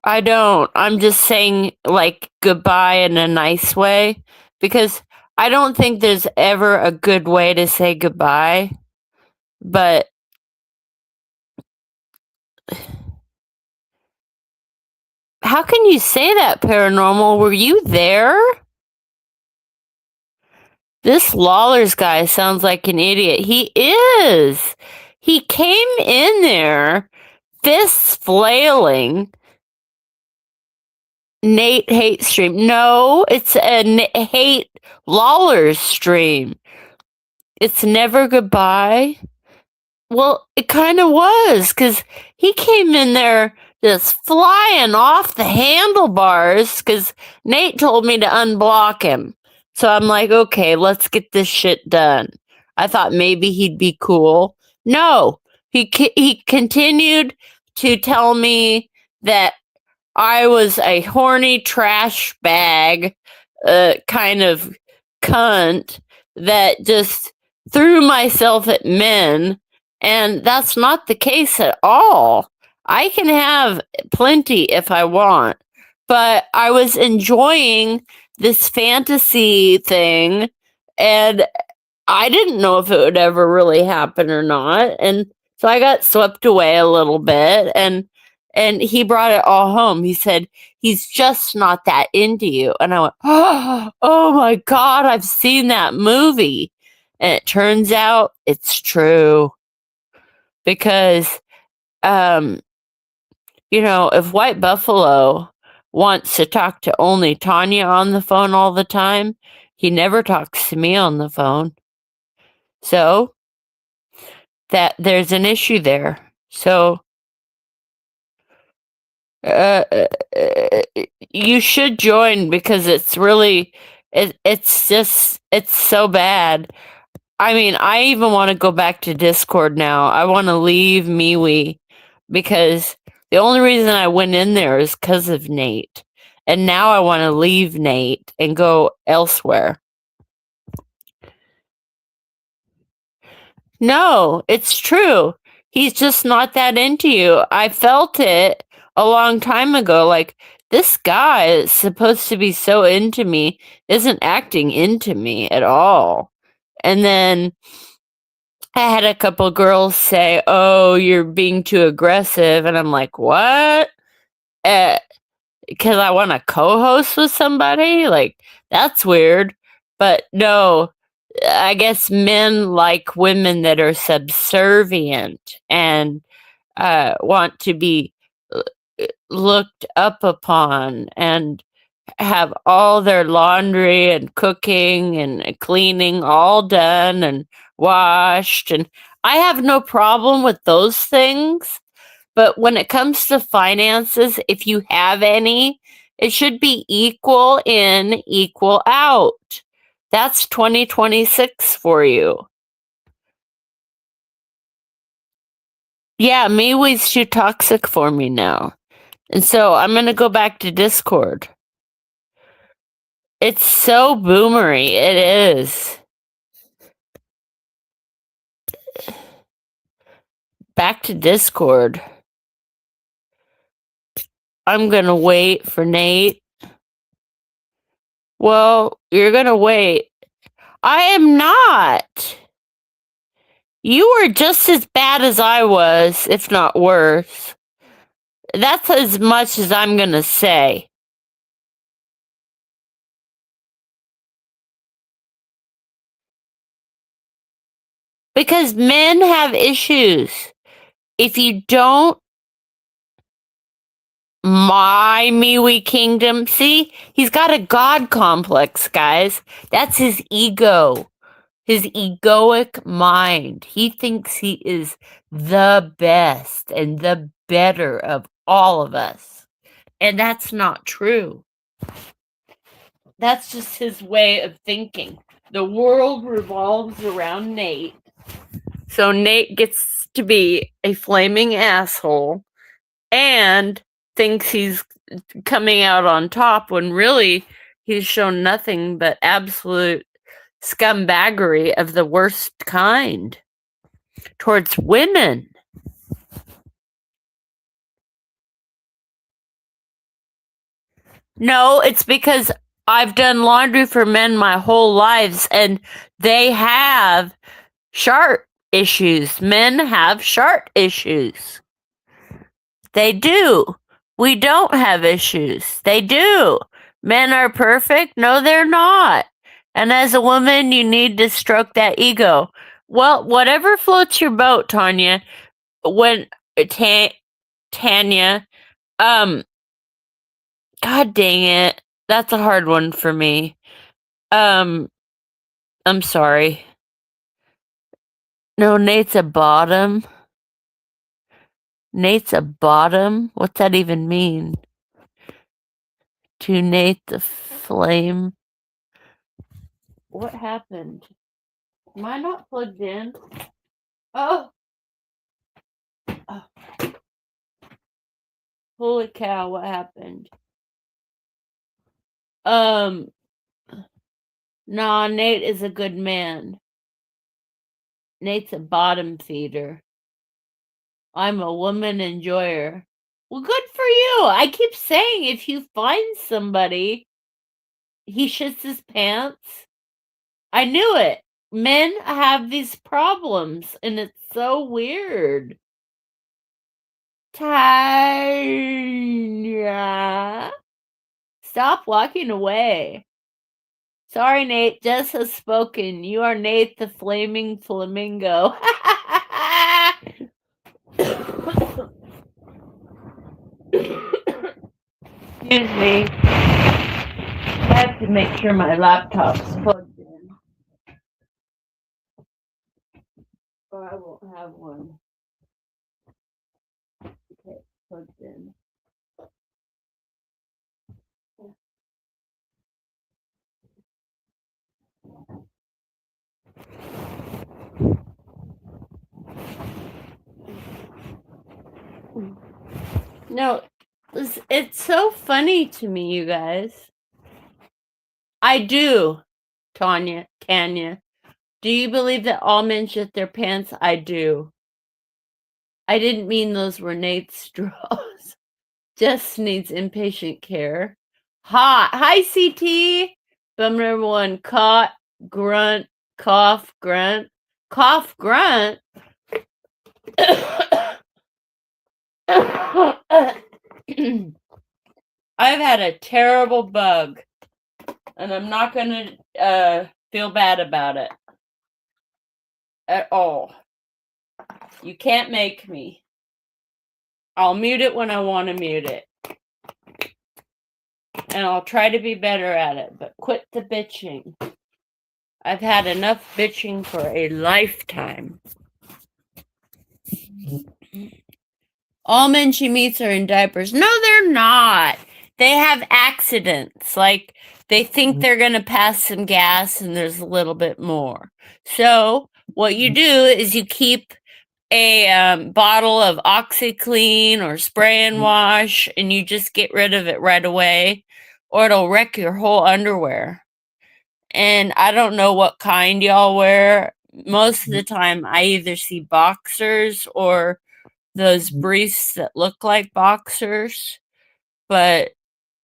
I'm just saying, like, goodbye in a nice way, because I don't think there's ever a good way to say goodbye. But how can you say that, Paranormal? Were you there? This Lawlers guy sounds like an idiot. He is. He came in there, fists flailing. Nate hate stream. No, it's a hate Lawlers stream. It's never goodbye. Well, it kind of was, because he came in there just flying off the handlebars, because Nate told me to unblock him. So I'm like, okay, let's get this shit done. I thought maybe he'd be cool. No, he continued to tell me that I was a horny trash bag kind of cunt that just threw myself at men, and that's not the case at all. I can have plenty if I want, but I was enjoying this fantasy thing, and I didn't know if it would ever really happen or not. And so I got swept away a little bit, and he brought it all home. He said, he's just not that into you. And I went, oh my God, I've seen that movie. And it turns out it's true. Because, if White Buffalo wants to talk to only Tanya on the phone all the time, he never talks to me on the phone. So that there's an issue there. So uh, uh, you should join, because it's really it's so bad. I mean, I even want to go back to Discord now. I want to leave MeWe, because the only reason I went in there is because of Nate. And now I want to leave Nate and go elsewhere. No, it's true. He's just not that into you. I felt it a long time ago. Like, this guy is supposed to be so into me, isn't acting into me at all. And then I had a couple girls say, "Oh, you're being too aggressive." And I'm like, "What?" Because I want to co-host with somebody? Like, that's weird. But no, I guess men like women that are subservient and want to be looked up upon and have all their laundry and cooking and cleaning all done and washed. And I have no problem with those things. But when it comes to finances, if you have any, it should be equal in, equal out. That's 2026 for you. Yeah, MeWe's too toxic for me now. And so I'm gonna go back to Discord. It's so boomery. It is. Back to Discord. I'm gonna wait for Nate. Well, you're gonna wait. I am not. You were just as bad as I was, if not worse. That's as much as I'm gonna say. Because men have issues. If you don't my MeWe kingdom, see, he's got a god complex, guys. That's his ego. His egoic mind. He thinks he is the best and the better of all of us. And that's not true. That's just his way of thinking. The world revolves around Nate. So Nate gets to be a flaming asshole and thinks he's coming out on top when really he's shown nothing but absolute scumbaggery of the worst kind towards women. No, it's because I've done laundry for men my whole lives and they have shart issues. Men have shart issues. They do. We don't have issues. They do. Men are perfect? No, they're not. And as a woman, you need to stroke that ego. Well, whatever floats your boat, Tanya. When Tanya, God dang it, that's a hard one for me. I'm sorry. No, Nate's a bottom. Nate's a bottom? What's that even mean? To Nate the flame. What happened? Am I not plugged in? Oh. Holy cow, what happened? Nah, Nate is a good man. Nate's a bottom feeder. I'm a woman enjoyer. Well, good for you. I keep saying if you find somebody, he shits his pants. I knew it. Men have these problems, and it's so weird. Tanya. Stop walking away. Sorry, Nate. Jess has spoken. You are Nate the Flaming Flamingo. Excuse me. I have to make sure my laptop's plugged in. Or I won't have one. Okay, plugged in. No, it's so funny to me, you guys. I do, Tanya. Do you believe that all men shit their pants? I do. I didn't mean those were Nate's straws. Jess needs inpatient care. Hot. Hi, CT. Bum number one. Caught, grunt, cough, grunt. Cough, grunt. I've had a terrible bug, and I'm not going to feel bad about it at all. You can't make me. I'll mute it when I want to mute it. And I'll try to be better at it, but quit the bitching. I've had enough bitching for a lifetime. All men she meets are in diapers. No, they're not. They have accidents. Like, they think they're going to pass some gas and there's a little bit more. So, what you do is you keep a bottle of OxyClean or spray and wash, and you just get rid of it right away, or it'll wreck your whole underwear. And I don't know what kind y'all wear. Most of the time, I either see boxers or those briefs that look like boxers, but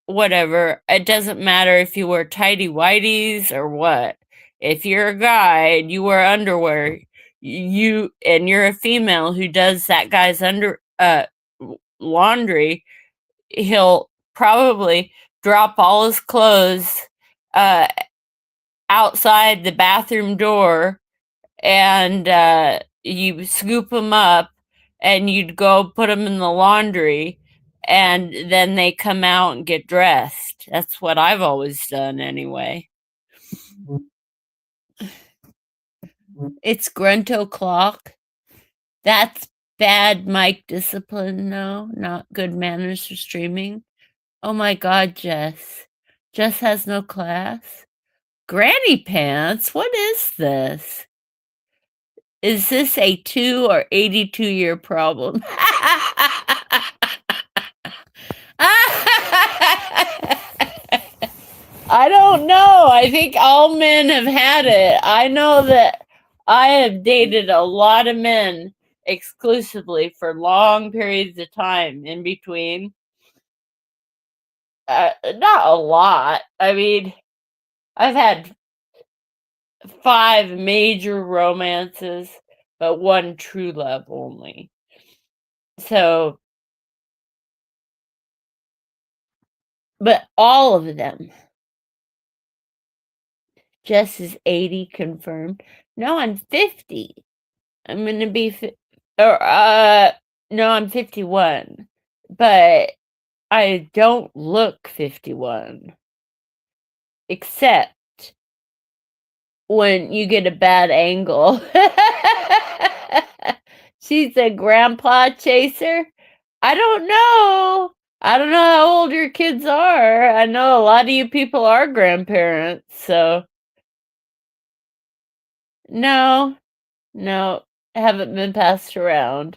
whatever. It doesn't matter if you wear tighty whities or what. If you're a guy and you wear underwear, you're a female who does that guy's laundry, he'll probably drop all his clothes uh outside the bathroom door, and you scoop them up and you'd go put them in the laundry, and then they come out and get dressed. That's what I've always done anyway. It's Grunto Clock. That's bad mic discipline, no, not good manners for streaming. Oh my god, Jess. Jess has no class? Granny pants? What is this? Is this a 2 or 82-year problem? I don't know. I think all men have had it. I know that I have dated a lot of men exclusively for long periods of time in between. Not a lot. I mean, I've had 5 major romances, but 1 true love only. So, but all of them. Jess is 80 confirmed. No, I'm 50. I'm gonna be no, I'm 51. But I don't look 51. Except when you get a bad angle. She's a grandpa chaser? I don't know. I don't know how old your kids are. I know a lot of you people are grandparents, so. No, haven't been passed around.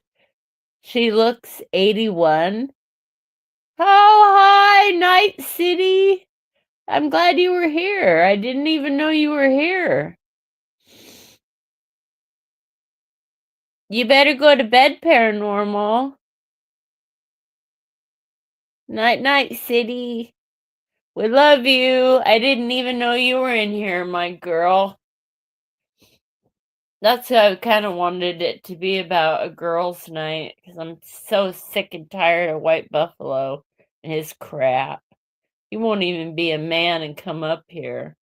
She looks 81. Oh, hi, Night City. I'm glad you were here. I didn't even know you were here. You better go to bed, Paranormal. Night, City. We love you. I didn't even know you were in here, my girl. That's why I kind of wanted it to be about a girls' night, because I'm so sick and tired of White Buffalo and his crap. He won't even be a man and come up here.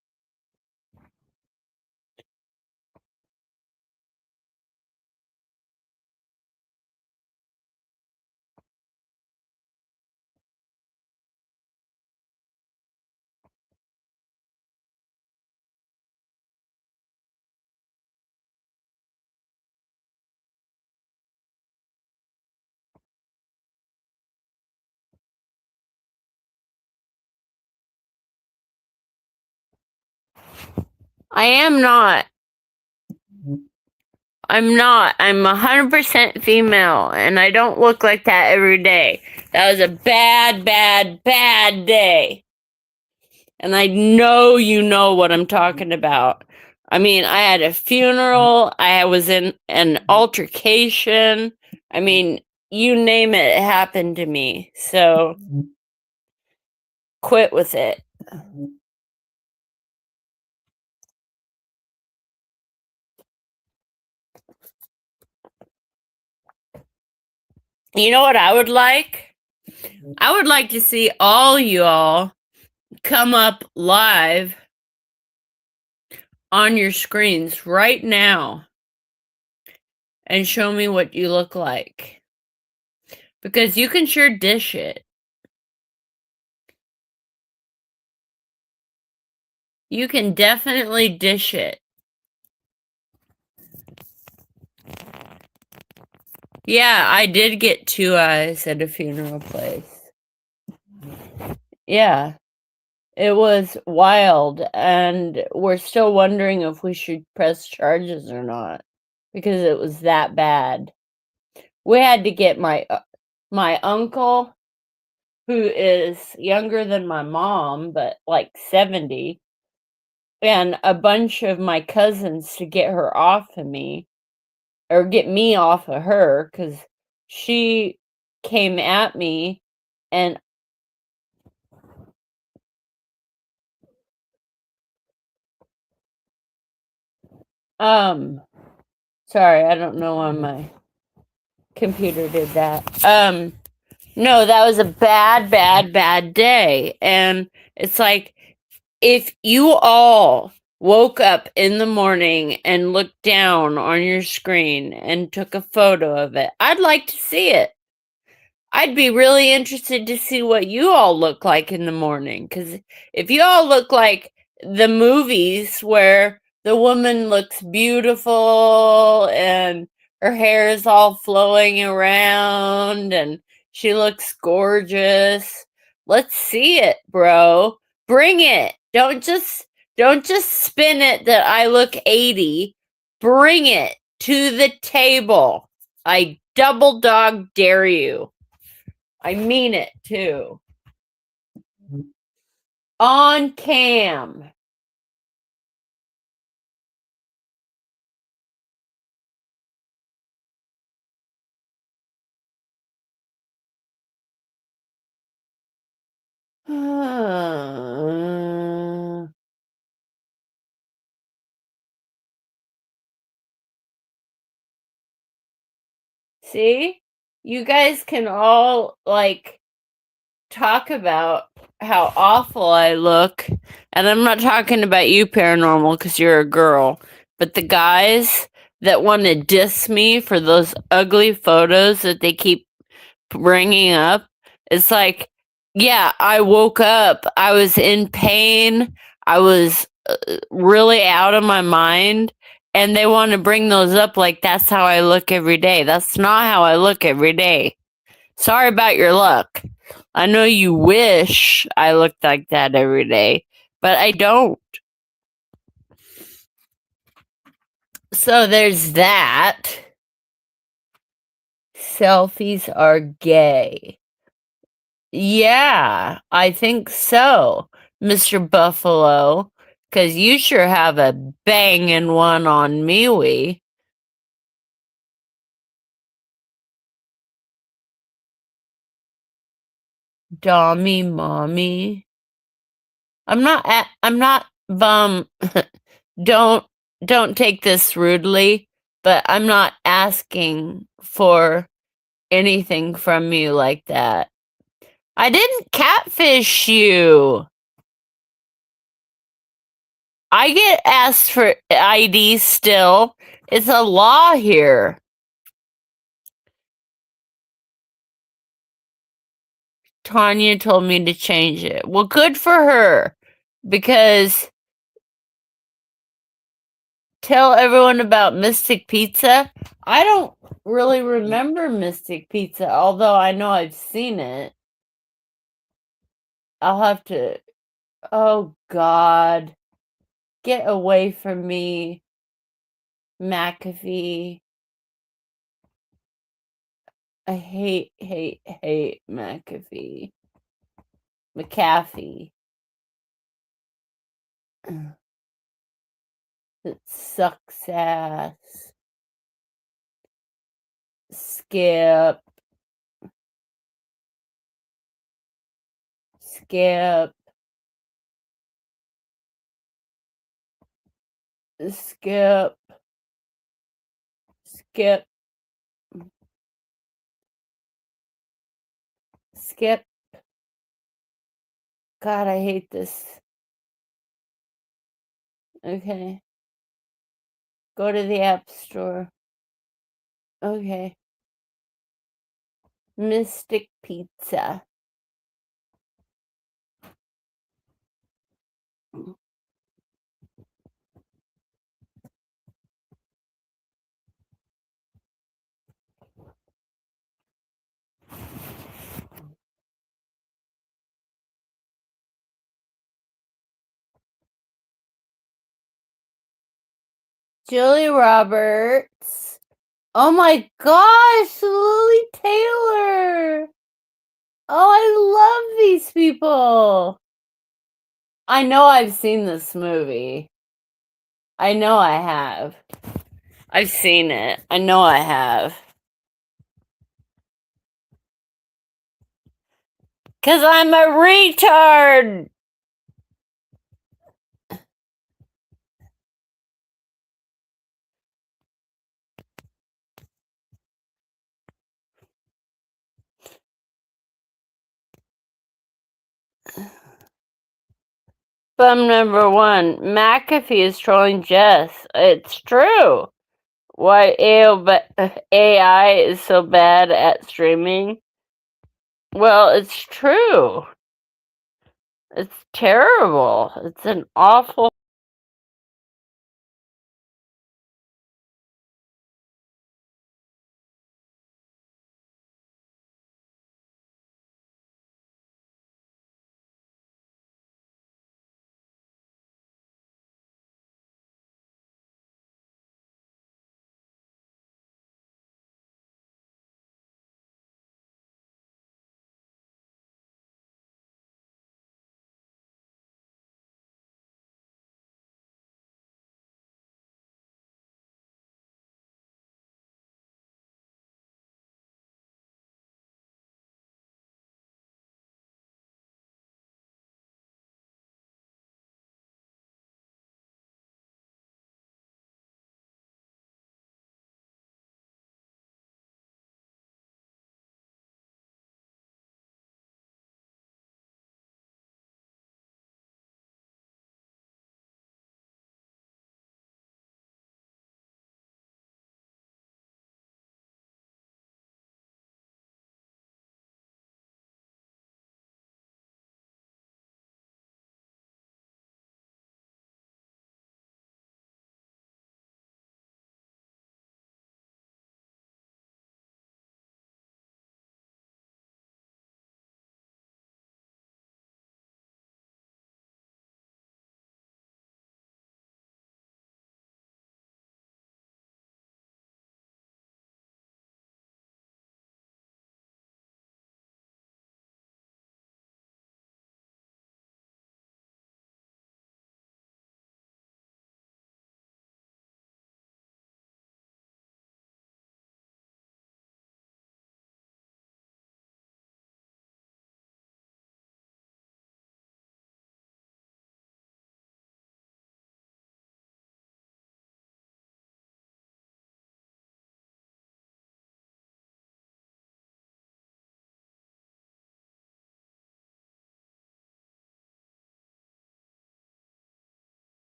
I am not. I'm not. I'm 100% female, and I don't look like that every day. That was a bad, bad, bad day. And I know you know what I'm talking about. I mean, I had a funeral. I was in an altercation. I mean, you name it, it happened to me. So quit with it. You know what I would like? I would like to see all y'all come up live on your screens right now and show me what you look like. Because you can sure dish it. You can definitely dish it. Yeah, I did get 2 eyes at a funeral place. Yeah. It was wild, and we're still wondering if we should press charges or not, because it was that bad. we had to get my uncle, who is younger than my mom, but like 70, and a bunch of my cousins to get her off of me, or get me off of her, because she came at me and sorry, I don't know why my computer did that. No, that was a bad day. And it's like, if you all woke up in the morning and looked down on your screen and took a photo of it, I'd like to see it. I'd be really interested to see what you all look like in the morning. Because if you all look like the movies where the woman looks beautiful and her hair is all flowing around and she looks gorgeous, let's see it, bro. Bring it. Don't just spin it that I look 80. Bring it to the table. I double dog dare you. I mean it too. On cam. See? You guys can all like talk about how awful I look. And I'm not talking about you, paranormal, because you're a girl. But the guys that want to diss me for those ugly photos that they keep bringing up, it's like, yeah, I woke up, I was in pain, I was really out of my mind, and they want to bring those up like that's how I look every day. That's not how I look every day. Sorry about your luck. I know you wish I looked like that every day, but I don't. So there's that. Selfies are gay. Yeah, I think so, Mr. Buffalo, 'cause you sure have a bangin' one on MeWe. Dommy mommy. I'm not don't don't take this rudely, but I'm not asking for anything from you like that. I didn't catfish you. I get asked for ID still. It's a law here. Tanya told me to change it. Well, good for her, because tell everyone about Mystic Pizza. I don't really remember Mystic Pizza, although I know I've seen it. I'll have to. Oh, God. Get away from me, McAfee. I hate McAfee. McAfee. It sucks ass. Skip. Skip. Skip. Skip. Skip. God, I hate this. Okay. Go to the App Store. Okay. Mystic Pizza. Julie Roberts. Oh my gosh, Lily Taylor! Oh, I love these people. I know I've seen this movie. I know I have. I've seen it. I know I have. 'Cause I'm a retard! Bum number one. McAfee is trolling Jess. It's true. Why AI is so bad at streaming? Well, it's true. It's terrible. It's an awful.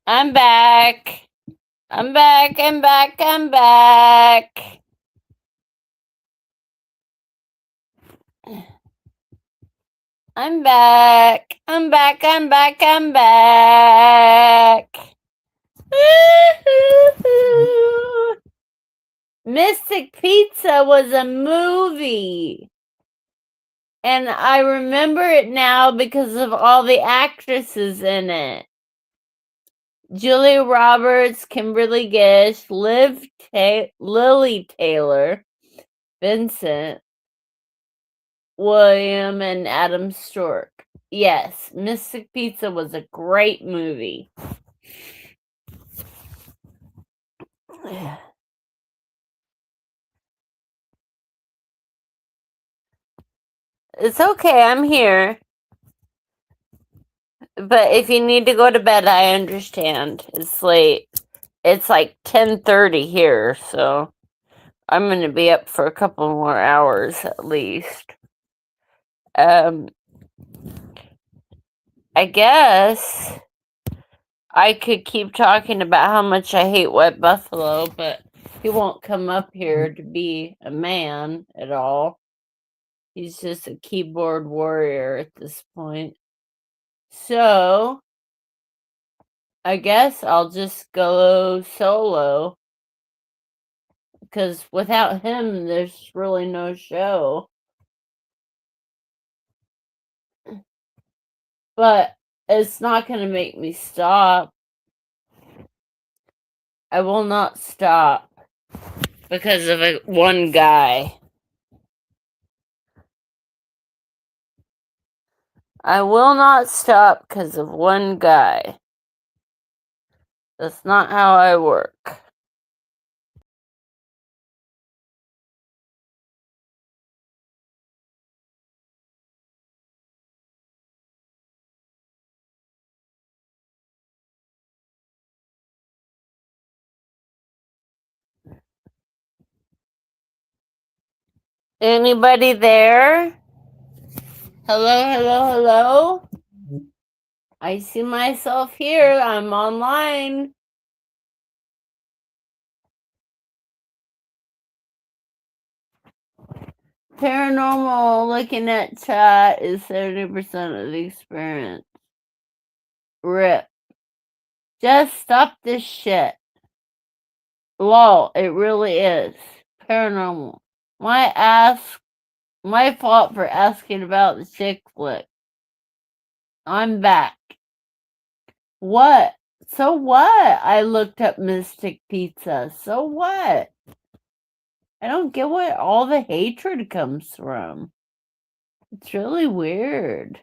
I'm back. I'm back. I'm back. I'm back. I'm back. I'm back. I'm back. I'm back. Woo-hoo-hoo. Mystic Pizza was a movie. And I remember it now because of all the actresses in it. Julia Roberts, Kimberly Gish, Lily Taylor, Vincent, William, and Adam Stork. Yes, Mystic Pizza was a great movie. It's okay, I'm here. But if you need to go to bed, I understand. It's late. It's like 10:30 here, so I'm going to be up for a couple more hours at least. I guess I could keep talking about how much I hate Wet Buffalo, but he won't come up here to be a man at all. He's just a keyboard warrior at this point. So, I guess I'll just go solo. Because without him, there's really no show. But it's not going to make me stop. I will not stop because of one guy. I will not stop because of one guy. That's not how I work. Anybody there? Hello, hello, hello? I see myself here. I'm online. Paranormal looking at chat is 70% of the experience. RIP. Just stop this shit. Lol, it really is. Paranormal. My fault for asking about the chick flick. I'm back. What? So what? I looked up Mystic Pizza. So what? I don't get what all the hatred comes from. It's really weird.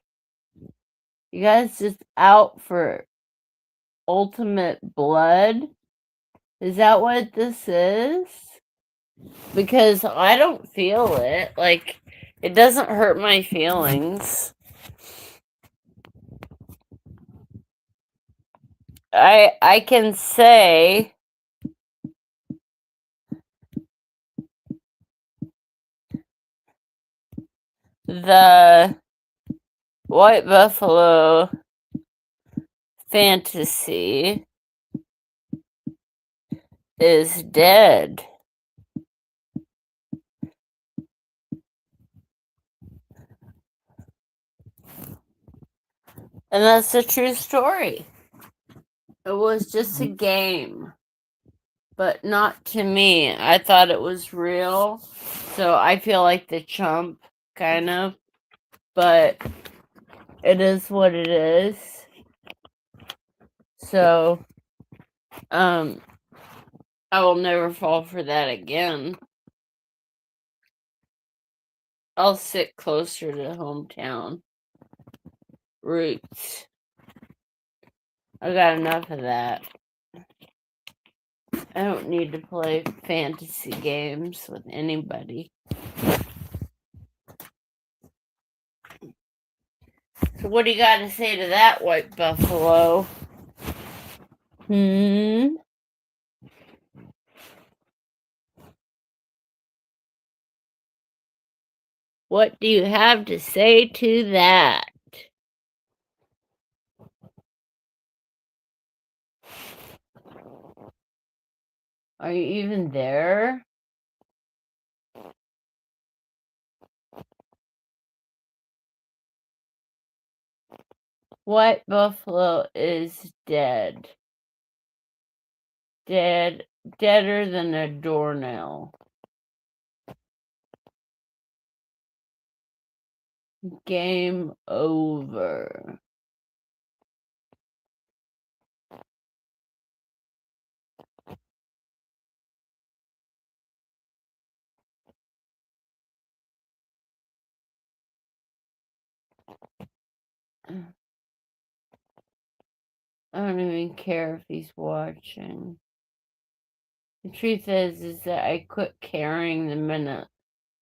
You guys just out for ultimate blood? Is that what this is? Because I don't feel it. Like, it doesn't hurt my feelings. I can say the White Buffalo fantasy is dead. And that's a true story. It was just a game. But not to me. I thought it was real. So I feel like the chump, kind of. But it is what it is. So, I will never fall for that again. I'll sit closer to hometown roots. I got enough of that. I don't need to play fantasy games with anybody. So what do you got to say to that, White Buffalo? What do you have to say to that? Are you even there? White buffalo is dead. Deader than a doornail. Game over. I don't even care if he's watching. The truth is that I quit caring the minute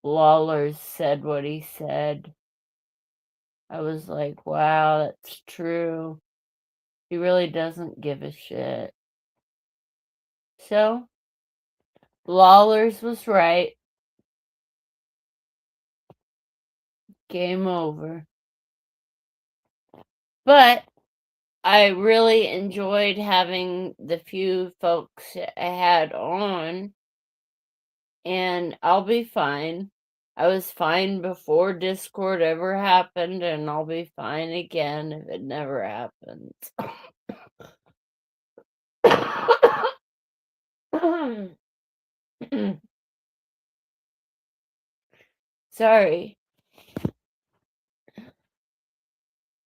Lawler said what he said. I was like, wow, that's true. He really doesn't give a shit. So, Lawler's was right. Game over. But I really enjoyed having the few folks I had on, and I'll be fine. I was fine before Discord ever happened, and I'll be fine again if it never happens. Sorry.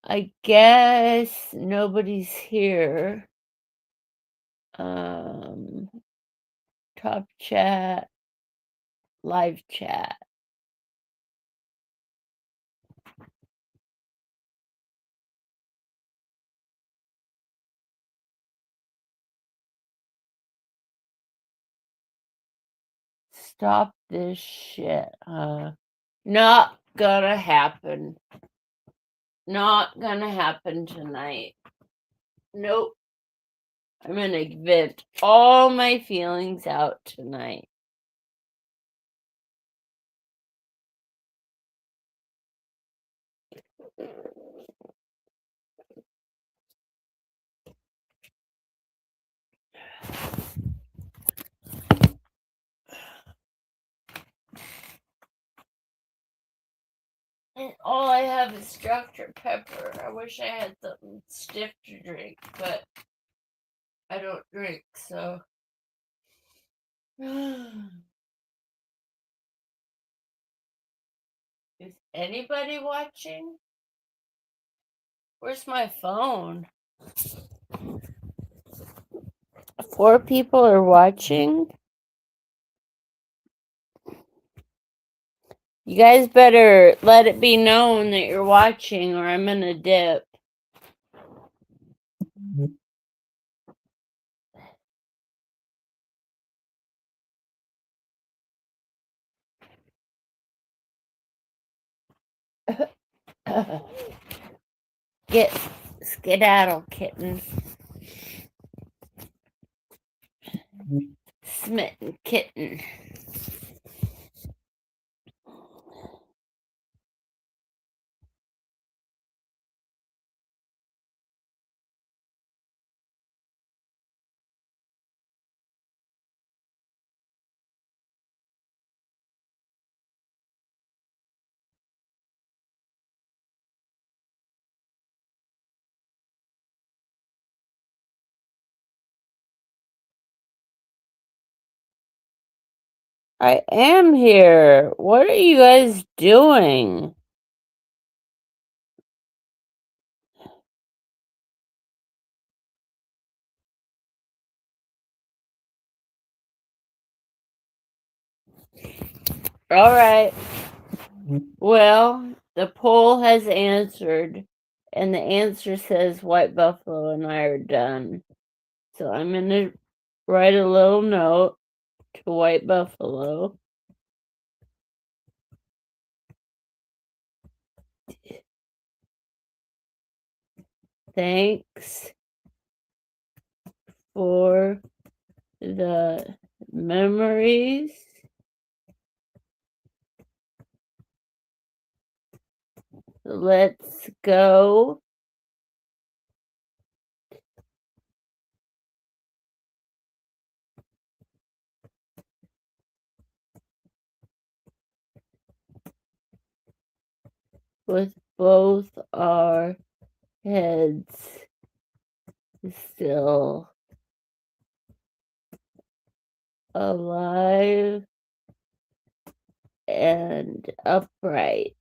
I guess nobody's here. Top chat, live chat. Stop this shit. Not gonna happen. Not gonna happen tonight. Nope. I'm gonna vent all my feelings out tonight. And all I have is Dr. Pepper. I wish I had something stiff to drink, but I don't drink, so. Is anybody watching? Where's my phone? 4 people are watching? You guys better let it be known that you're watching, or I'm gonna dip. Get skedaddle, kitten. Smitten kitten. I am here. What are you guys doing? All right. Well, the poll has answered, and the answer says White Buffalo and I are done. So I'm going to write a little note to White Buffalo. Thanks for the memories. Let's go. With both our heads still alive and upright.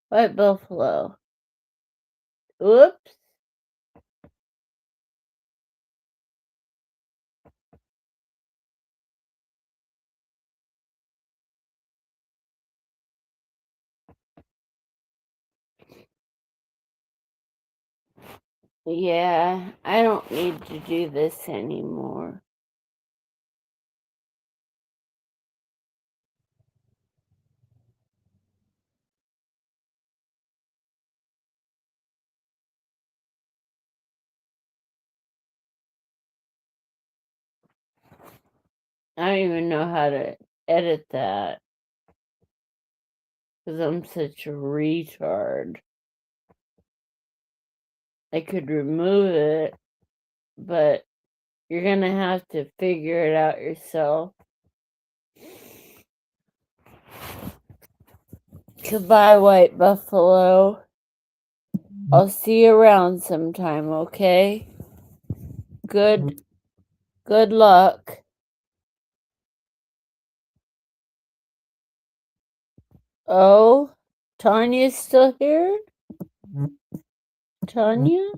White buffalo. Oops. Yeah, I don't need to do this anymore. I don't even know how to edit that because I'm such a retard. I could remove it, but you're gonna have to figure it out yourself. Goodbye, White Buffalo. I'll see you around sometime, okay? Good luck. Oh, Tanya's still here? Tanya?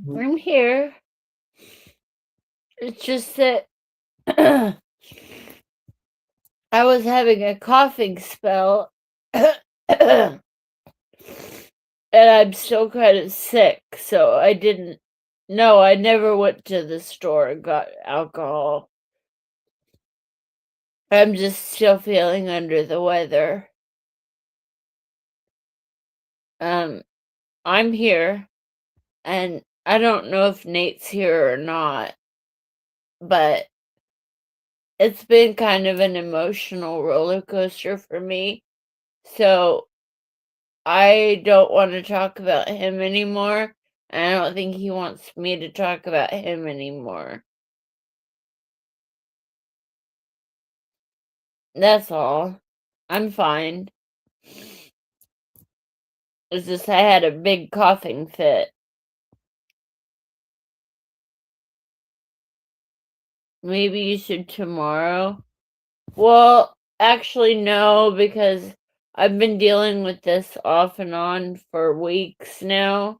I'm here. It's just that I was having a coughing spell. And I'm still kind of sick, so I didn't. No, I never went to the store and got alcohol. I'm just still feeling under the weather. I'm here, and I don't know if Nate's here or not, but it's been kind of an emotional roller coaster for me. So I don't want to talk about him anymore. And I don't think he wants me to talk about him anymore. That's all. I'm fine. It's just I had a big coughing fit. Maybe you should tomorrow. Well, actually, no, because I've been dealing with this off and on for weeks now,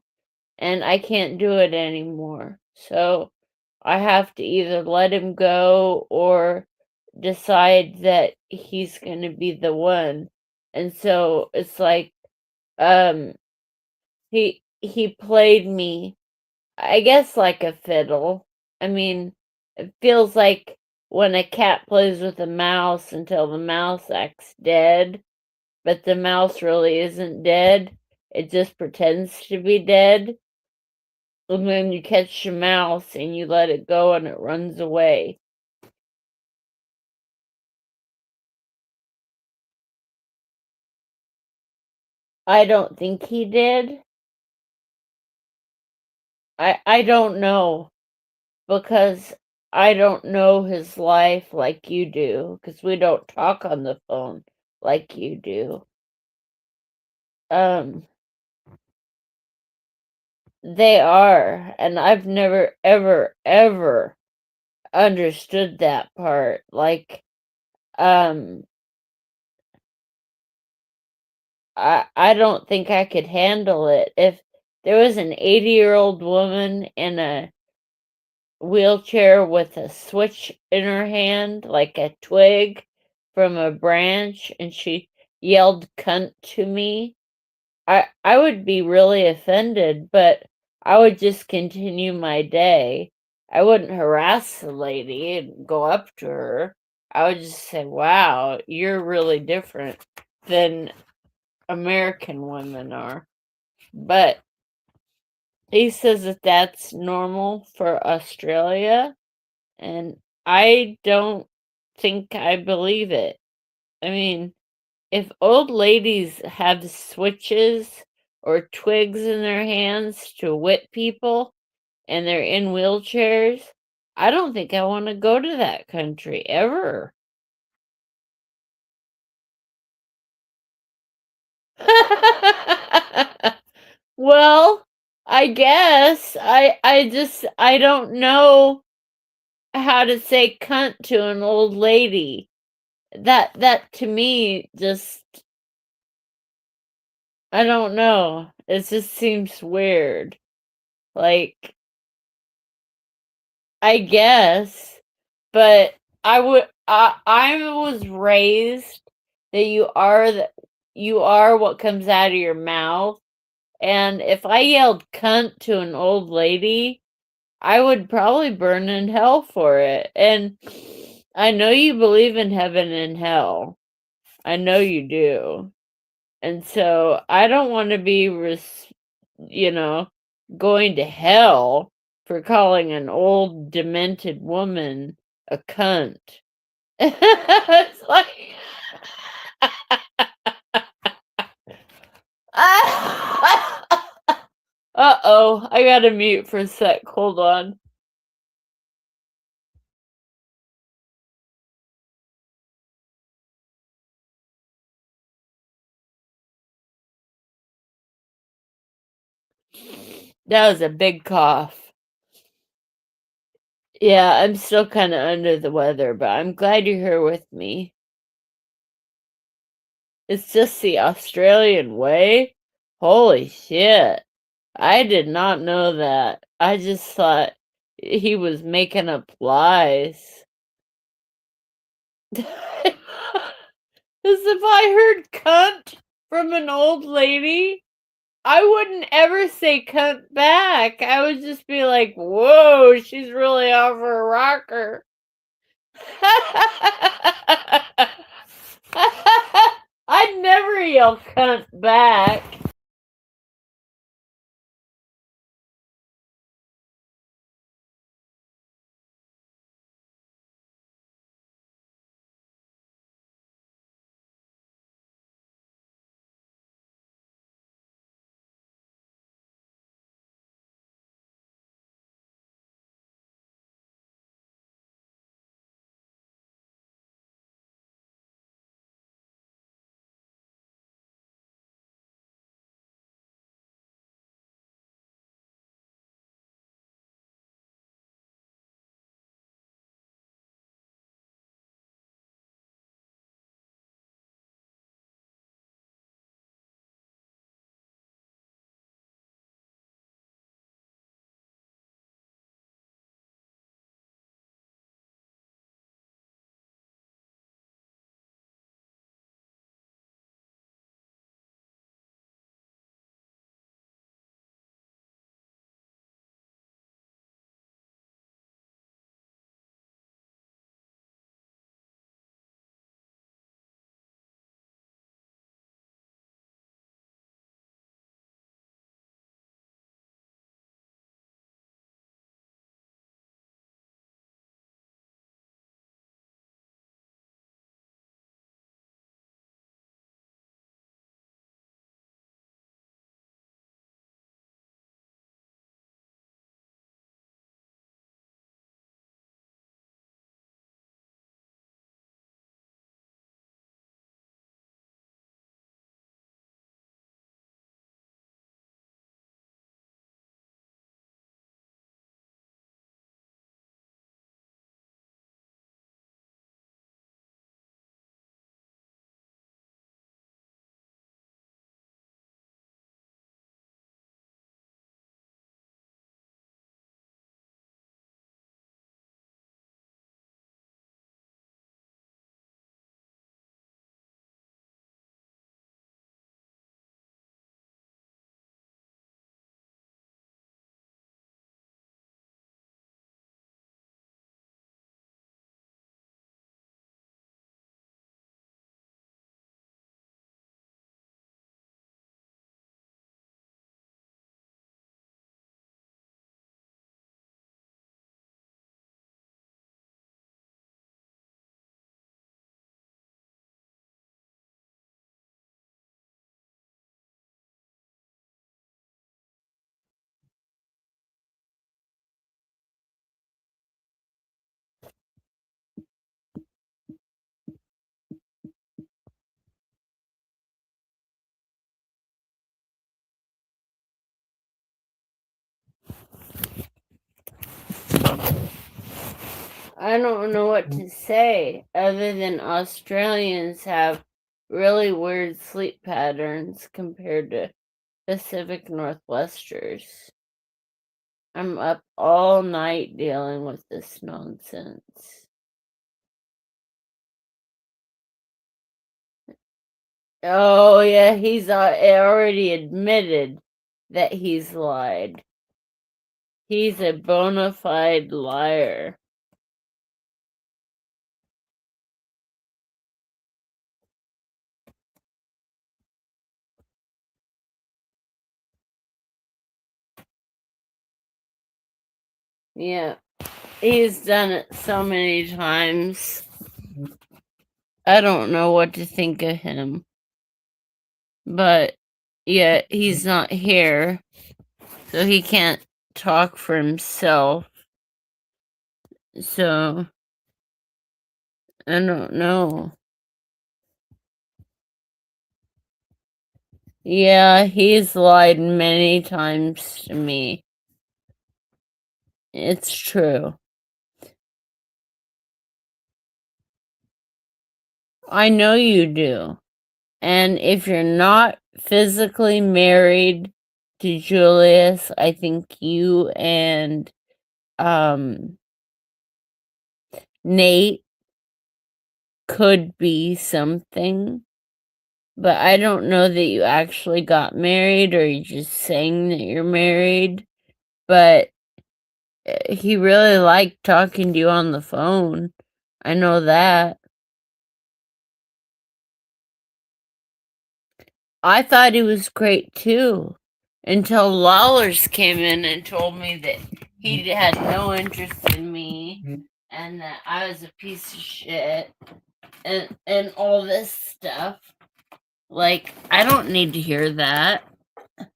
and I can't do it anymore. So I have to either let him go or decide that he's going to be the one. And so it's like um he played me, I guess, like a fiddle, I mean, it feels like when a cat plays with a mouse until the mouse acts dead, but the mouse really isn't dead. It just pretends to be dead. And then you catch the mouse and you let it go and it runs away. I don't think he did. I don't know because I don't know his life like you do because we don't talk on the phone like you do. Um, they are, and I've never ever ever understood that part. Like, um, I don't think I could handle it if there was an 80-year-old woman in a wheelchair with a switch in her hand, like a twig from a branch, and she yelled cunt to me. I would be really offended, but I would just continue my day. I wouldn't harass the lady and go up to her. I would just say, wow, you're really different than American women are. But he says that that's normal for Australia, and I don't think I believe it. I mean, if old ladies have switches or twigs in their hands to whip people and they're in wheelchairs, I don't think I want to go to that country ever. Well, I guess I don't know how to say cunt to an old lady. That to me just I don't know. It just seems weird. Like, I guess, but I was raised that you are what comes out of your mouth. And if I yelled cunt to an old lady, I would probably burn in hell for it. And I know you believe in heaven and hell. I know you do. And so I don't want to be, you know, going to hell for calling an old demented woman a cunt. It's like, uh-oh, I gotta mute for a sec. Hold on. That was a big cough. Yeah, I'm still kind of under the weather, but I'm glad you're here with me. It's just the Australian way? Holy shit. I did not know that. I just thought he was making up lies. As if I heard cunt from an old lady, I wouldn't ever say cunt back. I would just be like, whoa, she's really off her rocker. I'd never yell cunt back. I don't know what to say other than Australians have really weird sleep patterns compared to Pacific Northwesters. I'm up all night dealing with this nonsense. Oh, yeah, he's already admitted that he's lied. He's a bona fide liar. Yeah, he's done it so many times. I don't know what to think of him. But yet he's not here, so he can't talk for himself. So I don't know. Yeah, he's lied many times to me. It's true. I know you do. And if you're not physically married to Julius, I think you and Nate could be something. But I don't know that you actually got married or you're just saying that you're married. But he really liked talking to you on the phone. I know that. I thought he was great too. Until Lawlers came in and told me that he had no interest in me and that I was a piece of shit and all this stuff. Like, I don't need to hear that. I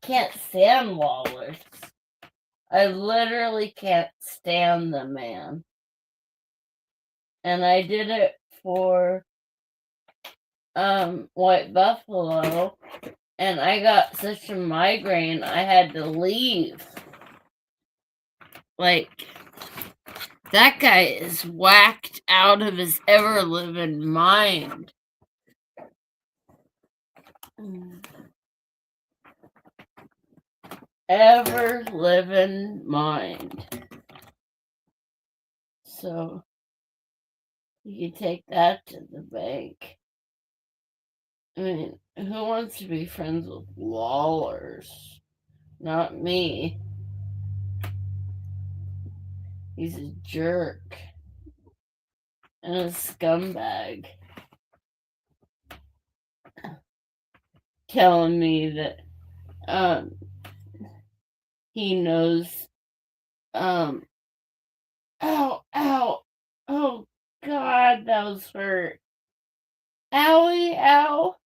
can't stand Lawlers. I literally can't stand the man. And I did it for White Buffalo, and I got such a migraine I had to leave. Like, that guy is whacked out of his ever living mind. Ever living mind. So you can take that to the bank. I mean, who wants to be friends with Lawlers? Not me. He's a jerk. And a scumbag. Telling me that he knows ow, ow. Oh God, that was hurt. Owie, ow.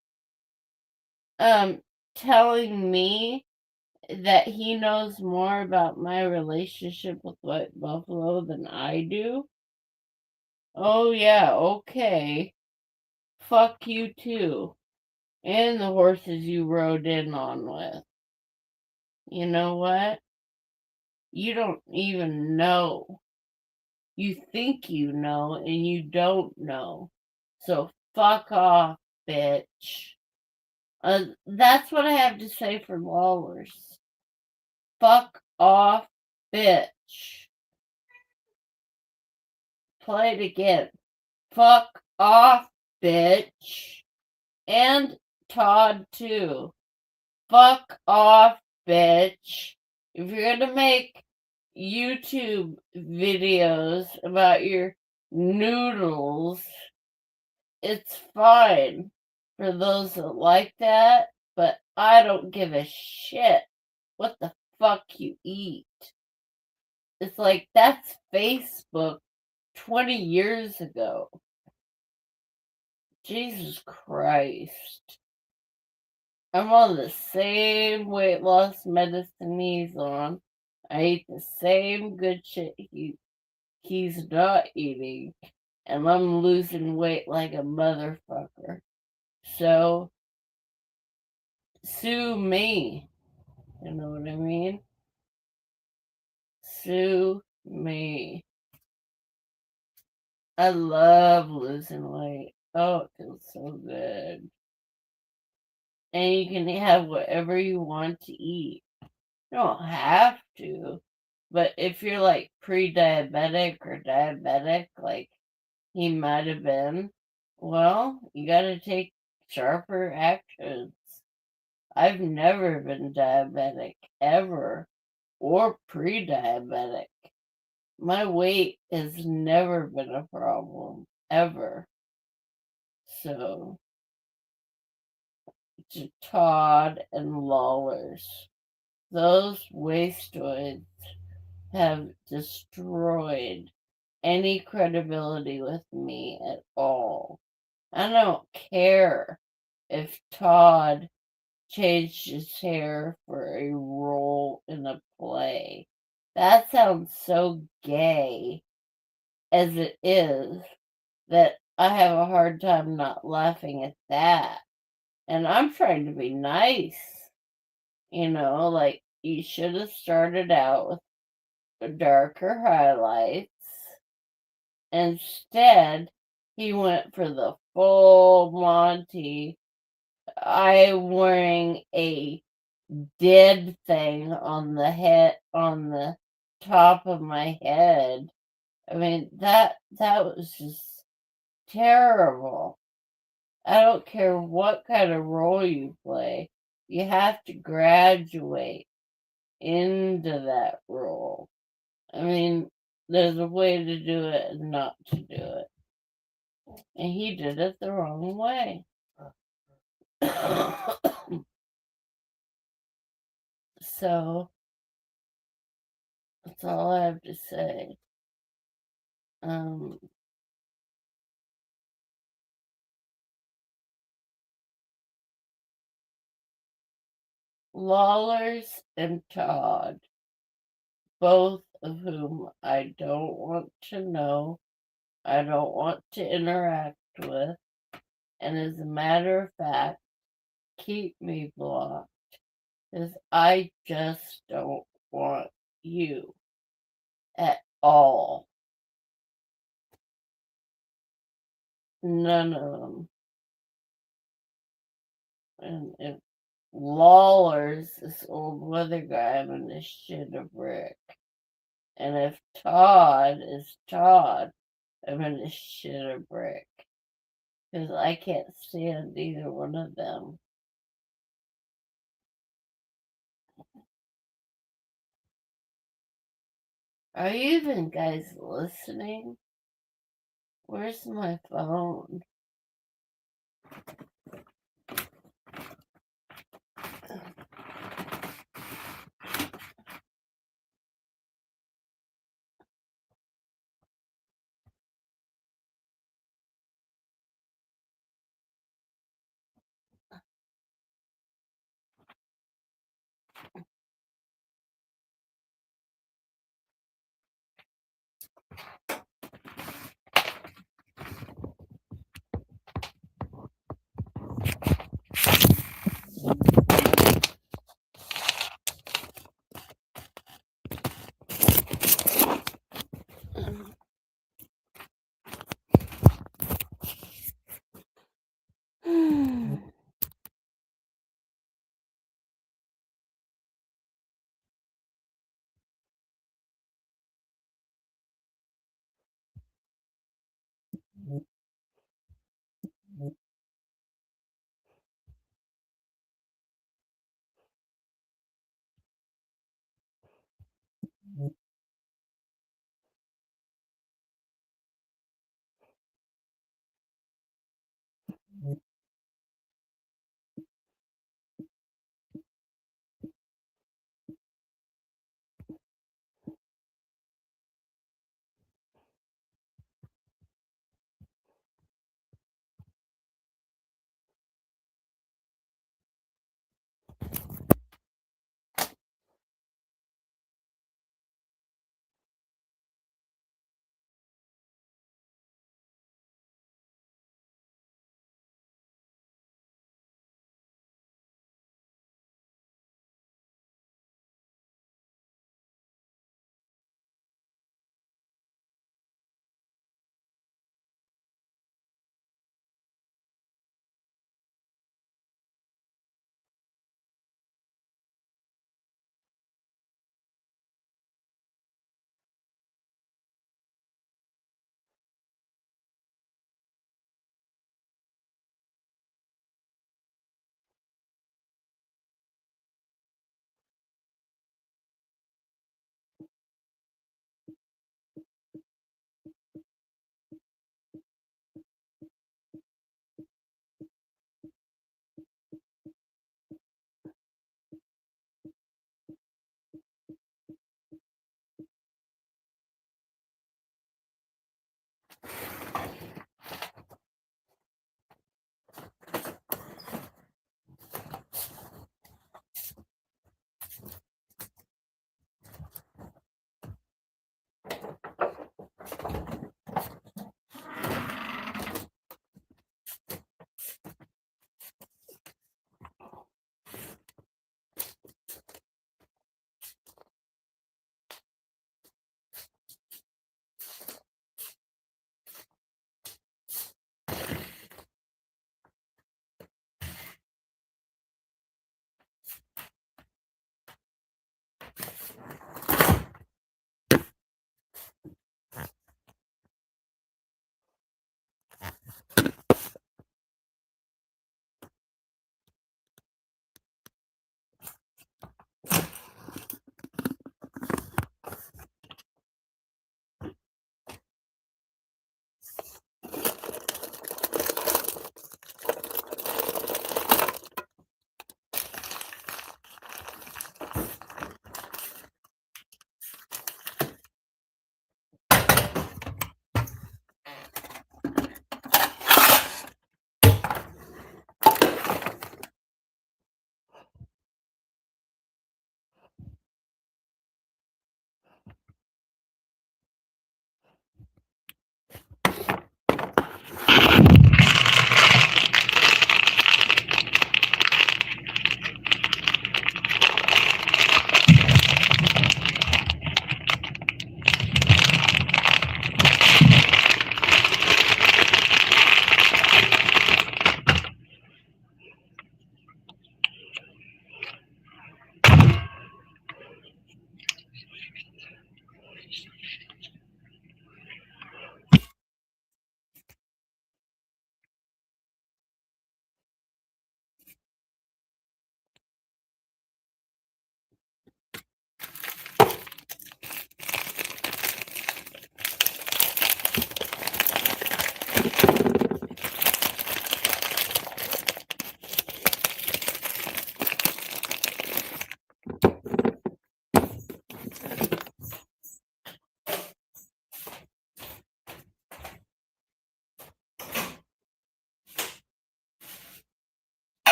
Telling me that he knows more about my relationship with White Buffalo than I do. Oh yeah, okay. Fuck you too. And the horses you rode in on with. You know what? You don't even know. You think you know and you don't know. So fuck off, bitch. That's what I have to say for Lawlers. Fuck off, bitch. Play it again. Fuck off, bitch. And Todd, too. Fuck off, bitch. If you're gonna make YouTube videos about your noodles, it's fine for those that like that, but I don't give a shit what the fuck you eat. It's like, that's Facebook 20 years ago. Jesus Christ. I'm on the same weight loss medicine he's on. I eat the same good shit he's not eating. And I'm losing weight like a motherfucker. So, sue me. You know what I mean? Sue me. I love losing weight. Oh, it feels so good. And you can have whatever you want to eat. You don't have to. But if you're like pre-diabetic or diabetic, like he might have been, well, you gotta take sharper actions. I've never been diabetic, ever, or pre-diabetic. My weight has never been a problem, ever. So, to Todd and Lawlers, those wastoids have destroyed any credibility with me at all. I don't care if Todd changed his hair for a role in a play. That sounds so gay as it is that I have a hard time not laughing at that. And I'm trying to be nice. Like you should have started out with darker highlights. Instead, he went for the full Monty. I wearing a dead thing on the top of my head. I mean, that was just terrible. I don't care what kind of role you play. You have to graduate into that role. I mean, there's a way to do it and not to do it. And he did it the wrong way. So, that's all I have to say. Um, Lawlers and Todd, both of whom I don't want to know, I don't want to interact with, and as a matter of fact, keep me blocked, because I just don't want you at all. None of them. And if Lawler's this old weather guy, I'm gonna shit a brick. And if Todd is Todd, I'm gonna shit a brick. Because I can't stand either one of them. Are you even guys listening? Where's my phone?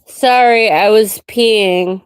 Sorry, I was peeing.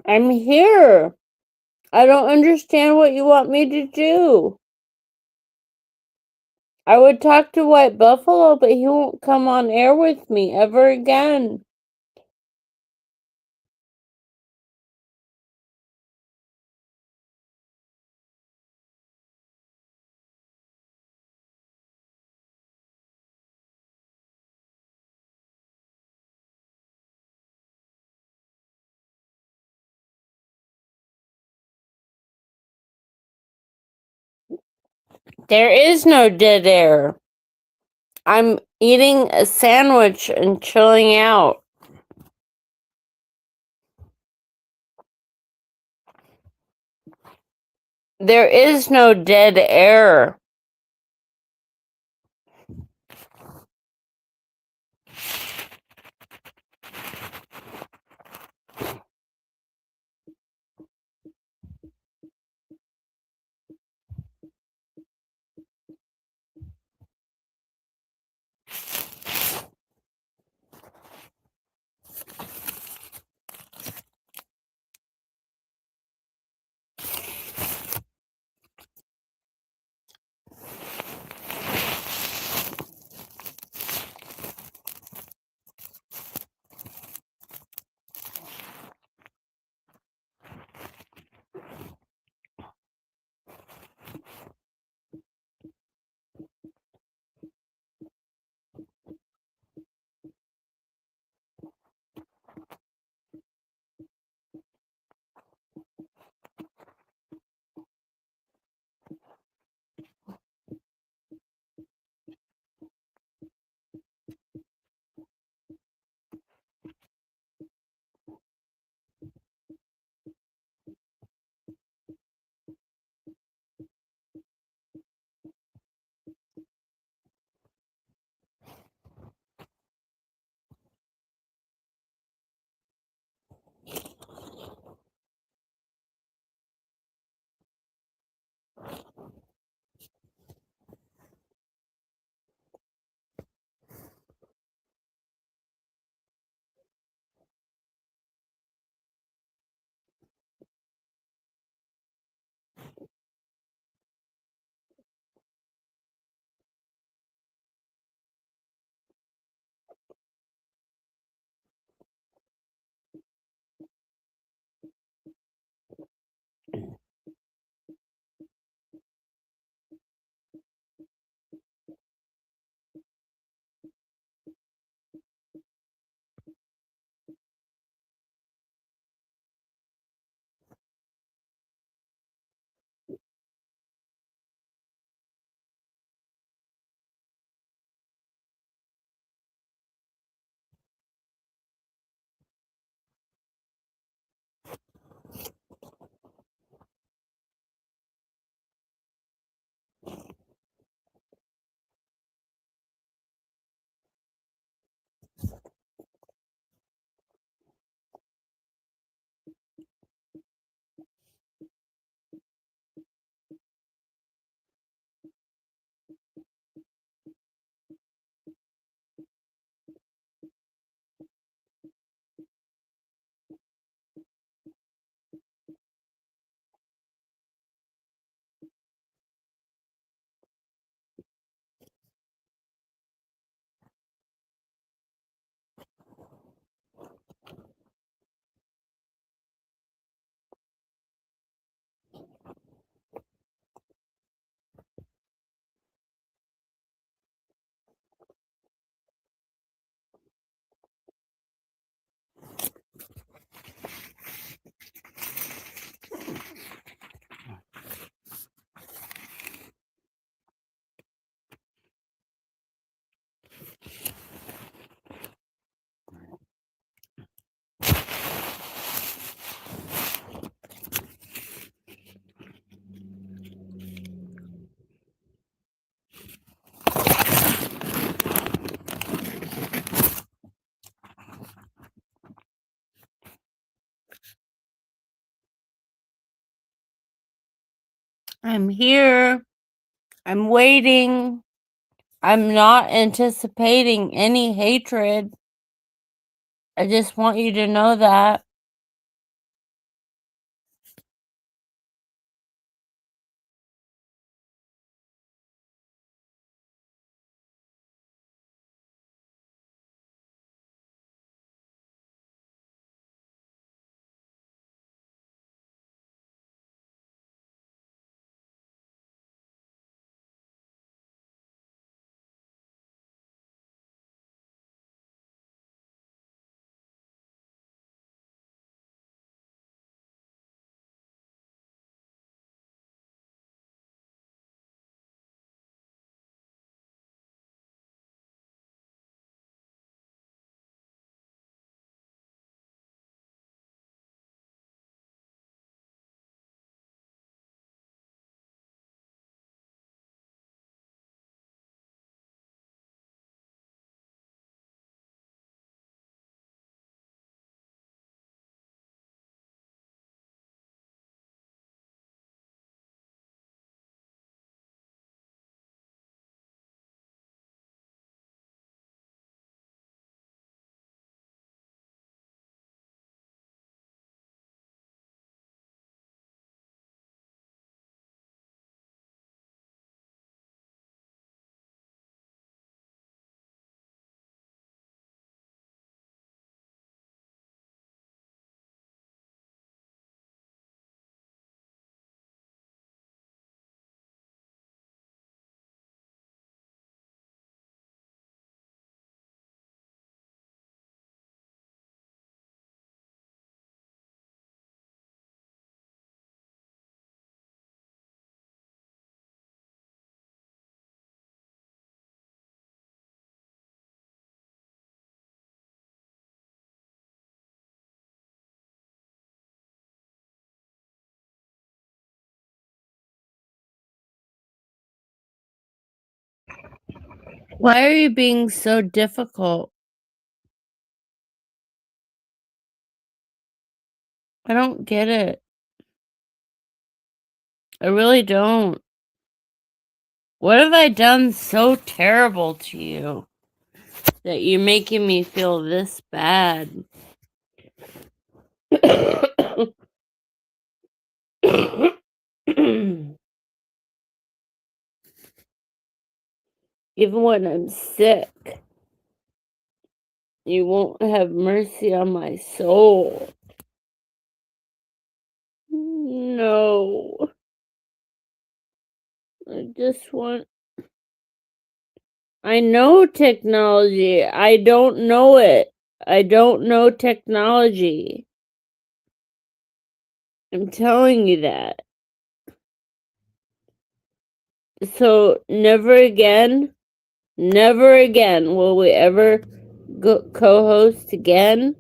I'm here. I don't understand what you want me to do. I would talk to White Buffalo, but he won't come on air with me ever again. There is no dead air. I'm eating a sandwich and chilling out. There is no dead air. I'm here. I'm waiting. I'm not anticipating any hatred. I just want you to know that. Why are you being so difficult? I don't get it. I really don't. What have I done so terrible to you that you're making me feel this bad? Even when I'm sick, you won't have mercy on my soul. No. I just want. I know technology. I don't know it. I don't know technology. I'm telling you that. So never again will we ever co-host again.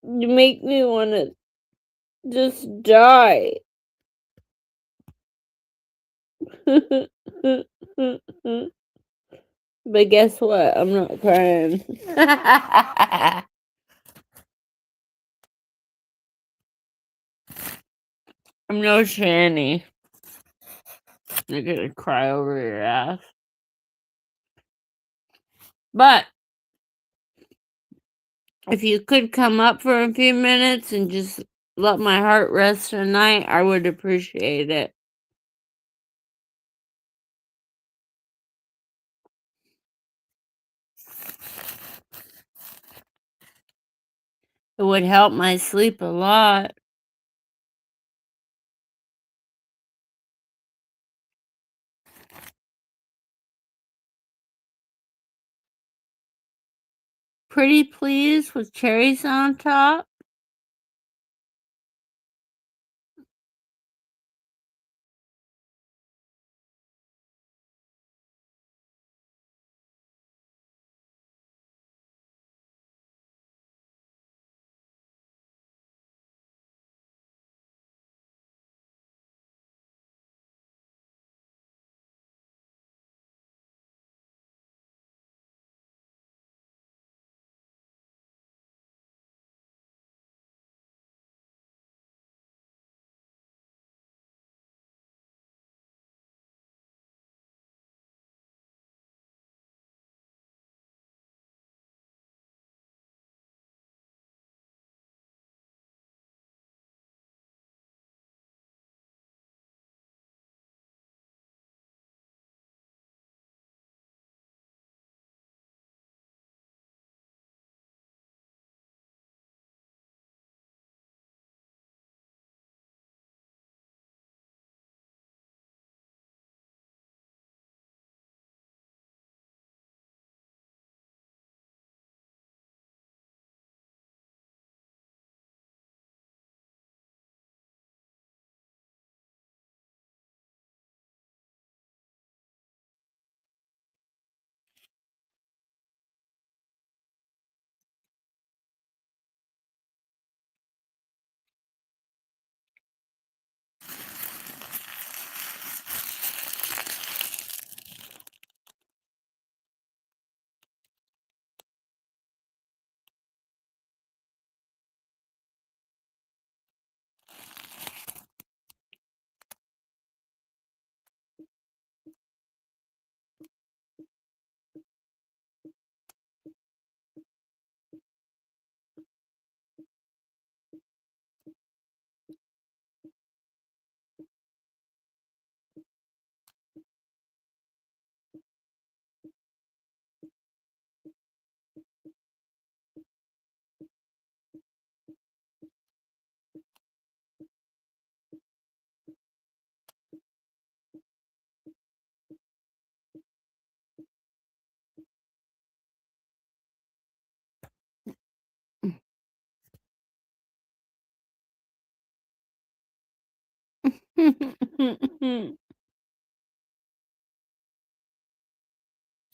You make me want to just die. But guess what? I'm not crying. I'm no Shanny. You're gonna cry over your ass. But if you could come up for a few minutes and just let my heart rest tonight, I would appreciate it. It would help my sleep a lot. Pretty please with cherries on top.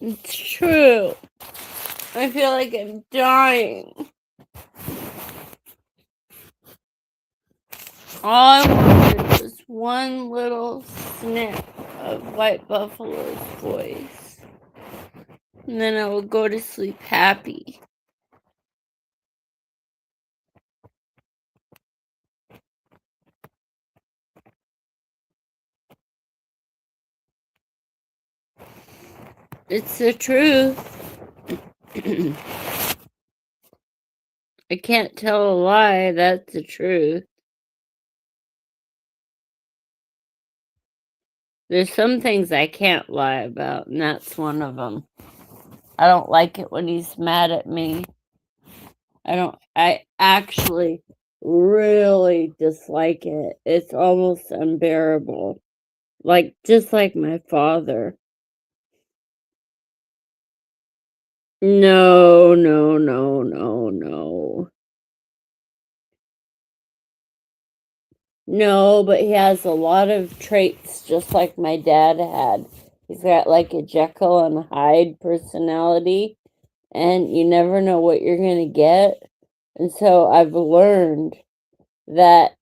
It's true. I feel like I'm dying. All I wanted was one little snip of White Buffalo's voice, and then I will go to sleep happy. It's the truth. I can't tell a lie, that's the truth. There's some things I can't lie about, and that's one of them. I don't like it when he's mad at me. I actually really dislike it. It's almost unbearable. Like, just like my father. No, no, no, no, no. No, but he has a lot of traits just like my dad had. He's got like a Jekyll and Hyde personality, and you never know what you're going to get. And so I've learned that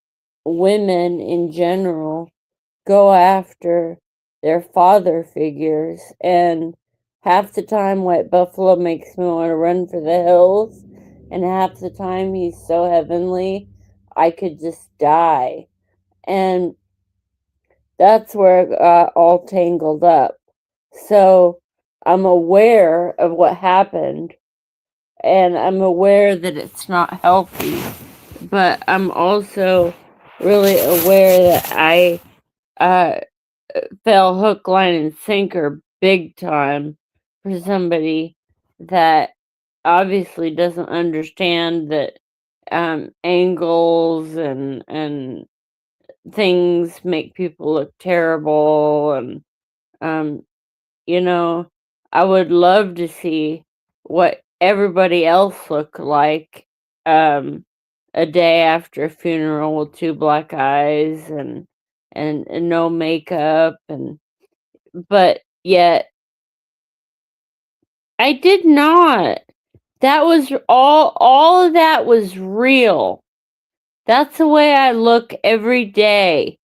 women in general go after their father figures, and half the time White Buffalo makes me want to run for the hills, and half the time he's so heavenly I could just die. And that's where it got all tangled up. So I'm aware of what happened, and I'm aware that it's not healthy, but I'm also really aware that I fell hook, line, and sinker big time for somebody that obviously doesn't understand that angles and things make people look terrible. And um, you know, I would love to see what everybody else looked like um, a day after a funeral with two black eyes and no makeup. And but yet I did not. That was all of that was real. That's the way I look every day.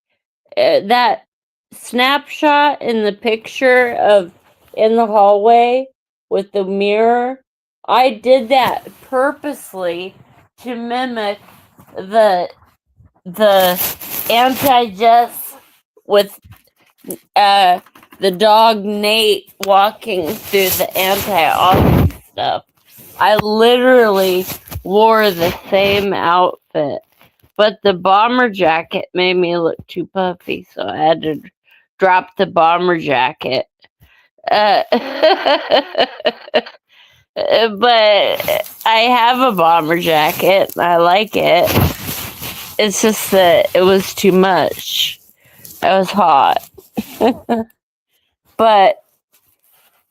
That snapshot in the picture of in the hallway with the mirror, I did that purposely to mimic the anti-Jess with the dog Nate walking through the anti-Aussie stuff. I literally wore the same outfit, but the bomber jacket made me look too puffy, so I had to drop the bomber jacket. But I have a bomber jacket. I like it. It's just that it was too much. I was hot. But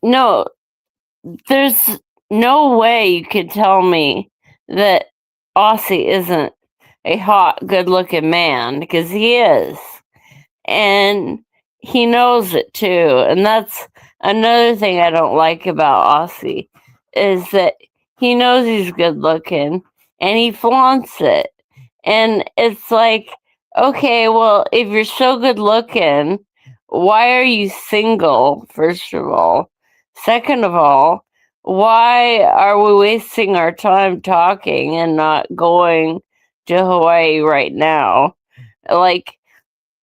no, there's no way you could tell me that Aussie isn't a hot, good looking man, because he is. And he knows it too. And that's another thing I don't like about Aussie, is that he knows he's good looking and he flaunts it. And it's like, okay, well, if you're so good looking, why are you single, first of all? Second of all, why are we wasting our time talking and not going to Hawaii right now? Like,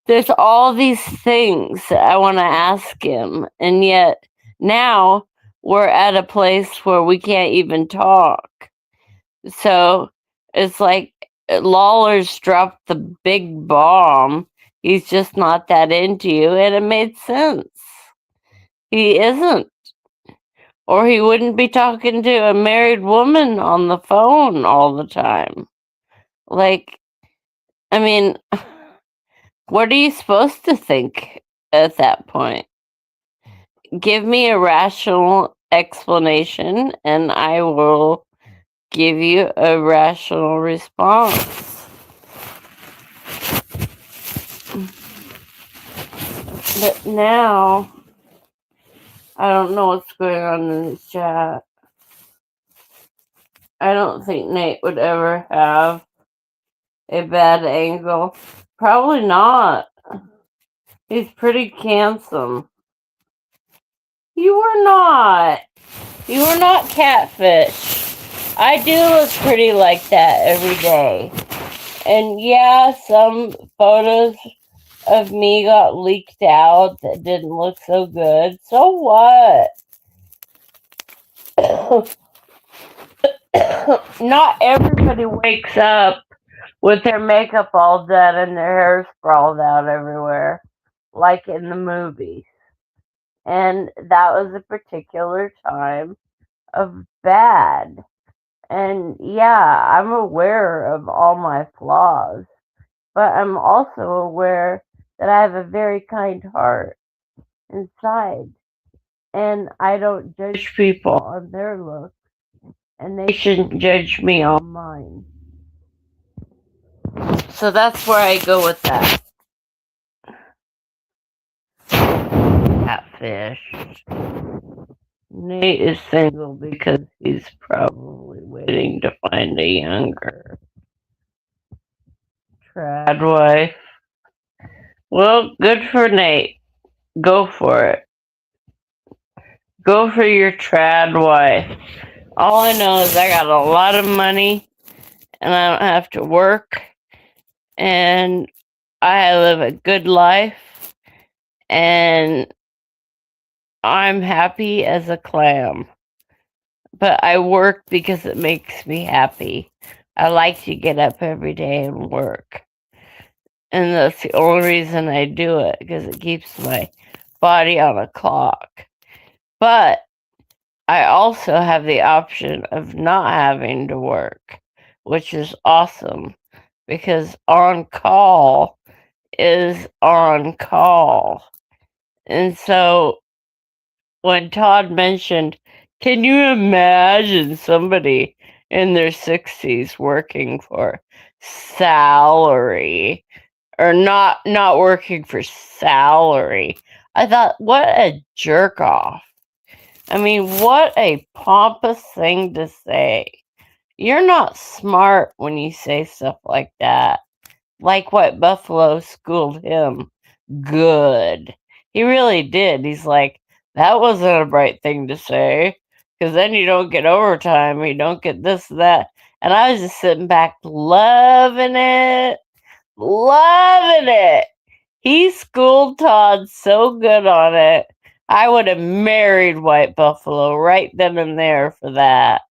there's all these things that I want to ask him, and yet now we're at a place where we can't even talk. So it's like Lawler's dropped the big bomb. He's just not that into you, and it made sense. He isn't. Or he wouldn't be talking to a married woman on the phone all the time. Like, I mean, what are you supposed to think at that point? Give me a rational explanation, and I will give you a rational response. But now, I don't know what's going on in the chat. I don't think Nate would ever have a bad angle. Probably not. He's pretty handsome. You were not. You were not catfish. I do look pretty like that every day. And yeah, some photos of me got leaked out that didn't look so good. So what? Not everybody wakes up with their makeup all done and their hair sprawled out everywhere, like in the movies. And that was a particular time of bad. And yeah, I'm aware of all my flaws, but I'm also aware that I have a very kind heart inside. And I don't judge people on their looks, and they shouldn't judge me on mine. So that's where I go with that. Catfish. Nate is single because he's probably waiting to find a younger trad wife. Well, good for Nate. Go for it. Go for your trad wife. All I know is I got a lot of money and I don't have to work and I live a good life and I'm happy as a clam. But I work because it makes me happy. I like to get up every day and work. And that's the only reason I do it, because it keeps my body on a clock. But I also have the option of not having to work, which is awesome, because on call is on call. And so when Todd mentioned, can you imagine somebody in their 60s working for salary or not working for salary? I thought, what a jerk off. I mean, what a pompous thing to say. You're not smart when you say stuff like that. Like White Buffalo schooled him good. He really did. He's like, that wasn't a bright thing to say, because then you don't get overtime, you don't get this and that. And I was just sitting back loving it. Loving it. He schooled Todd so good on it. I would have married White Buffalo right then and there for that.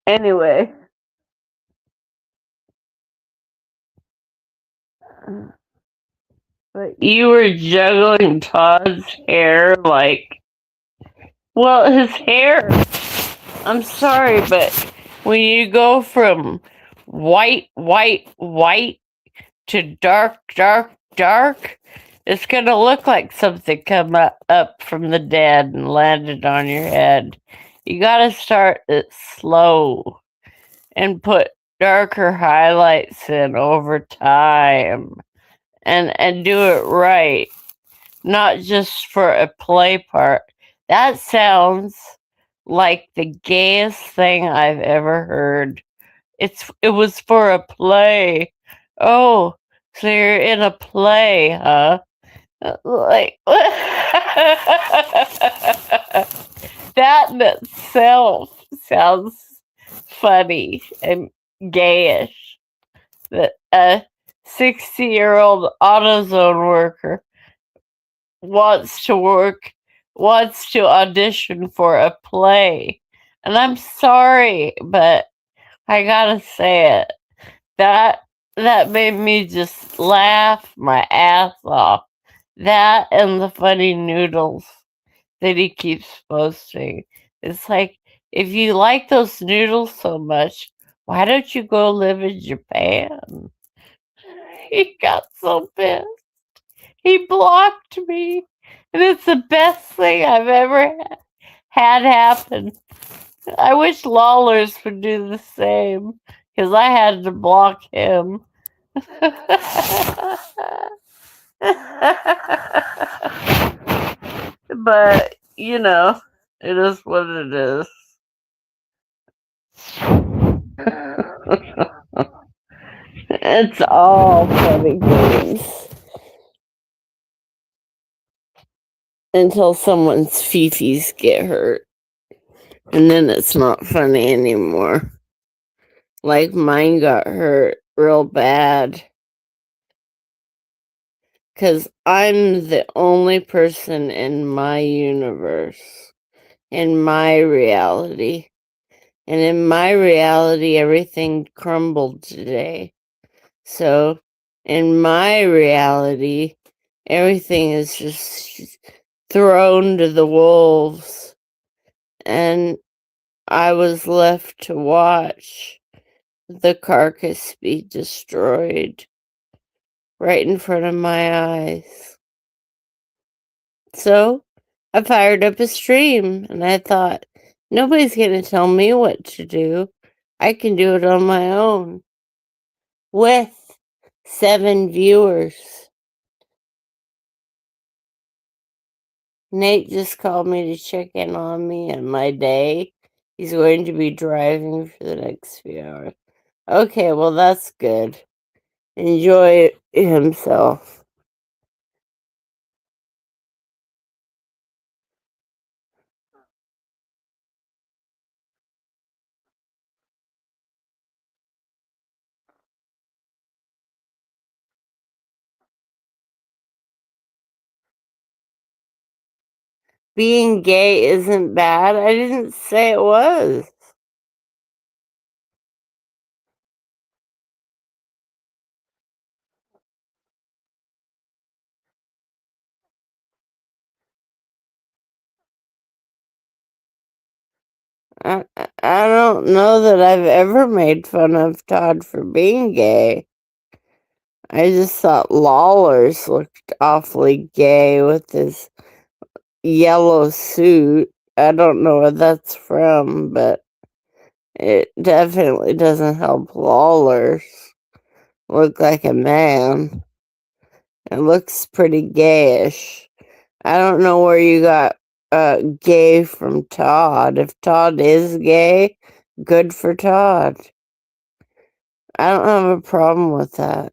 Anyway. But you were juggling Todd's hair like, well, his hair. I'm sorry, but when you go from white, white, white to dark, dark, dark, it's going to look like something come up from the dead and landed on your head. You got to start it slow and put darker highlights in over time and do it right, not just for a play part. That sounds like the gayest thing I've ever heard. It was for a play. Oh, so you're in a play, huh? Like that in itself sounds funny and gayish. That a 60-year-old AutoZone worker wants to audition for a play. And I'm sorry, but I gotta say it. That made me just laugh my ass off. That and the funny noodles that he keeps posting. It's like, if you like those noodles so much, why don't you go live in Japan? He got so pissed. He blocked me. And it's the best thing I've ever had happen. I wish Lawlers would do the same, because I had to block him. But, you know, it is what it is. It's all fun and games until someone's fifis get hurt, and then it's not funny anymore. Like mine got hurt real bad because I'm the only person in my universe, in my reality. And in my reality, everything crumbled today. So, in my reality, everything is just thrown to the wolves. And I was left to watch the carcass be destroyed right in front of my eyes. So, I fired up a stream and I thought, nobody's going to tell me what to do. I can do it on my own. With 7 viewers. Nate just called me to check in on me and my day. He's going to be driving for the next few hours. Okay, well, that's good. Enjoy himself. Being gay isn't bad. I didn't say it was. I don't know that I've ever made fun of Todd for being gay. I just thought Lawlers looked awfully gay with his yellow suit. I don't know where that's from, but it definitely doesn't help Lawlers look like a man. It looks pretty gayish. I don't know where you got gay from Todd. If Todd is gay, good for Todd. I don't have a problem with that.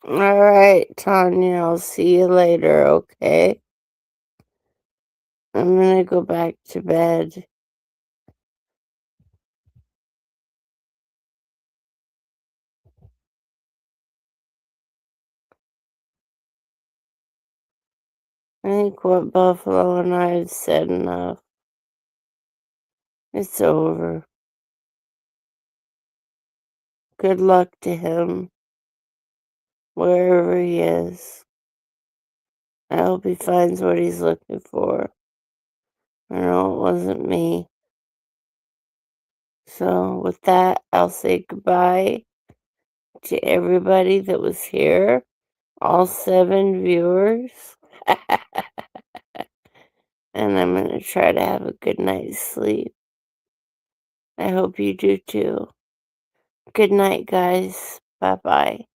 All right, Tanya, I'll see you later, okay? I'm gonna go back to bed. I think what Buffalo and I have said enough. It's over. Good luck to him, wherever he is. I hope he finds what he's looking for. I know it wasn't me. So, with that, I'll say goodbye to everybody that was here, all 7 viewers. And I'm going to try to have a good night's sleep. I hope you do too. Good night, guys. Bye bye.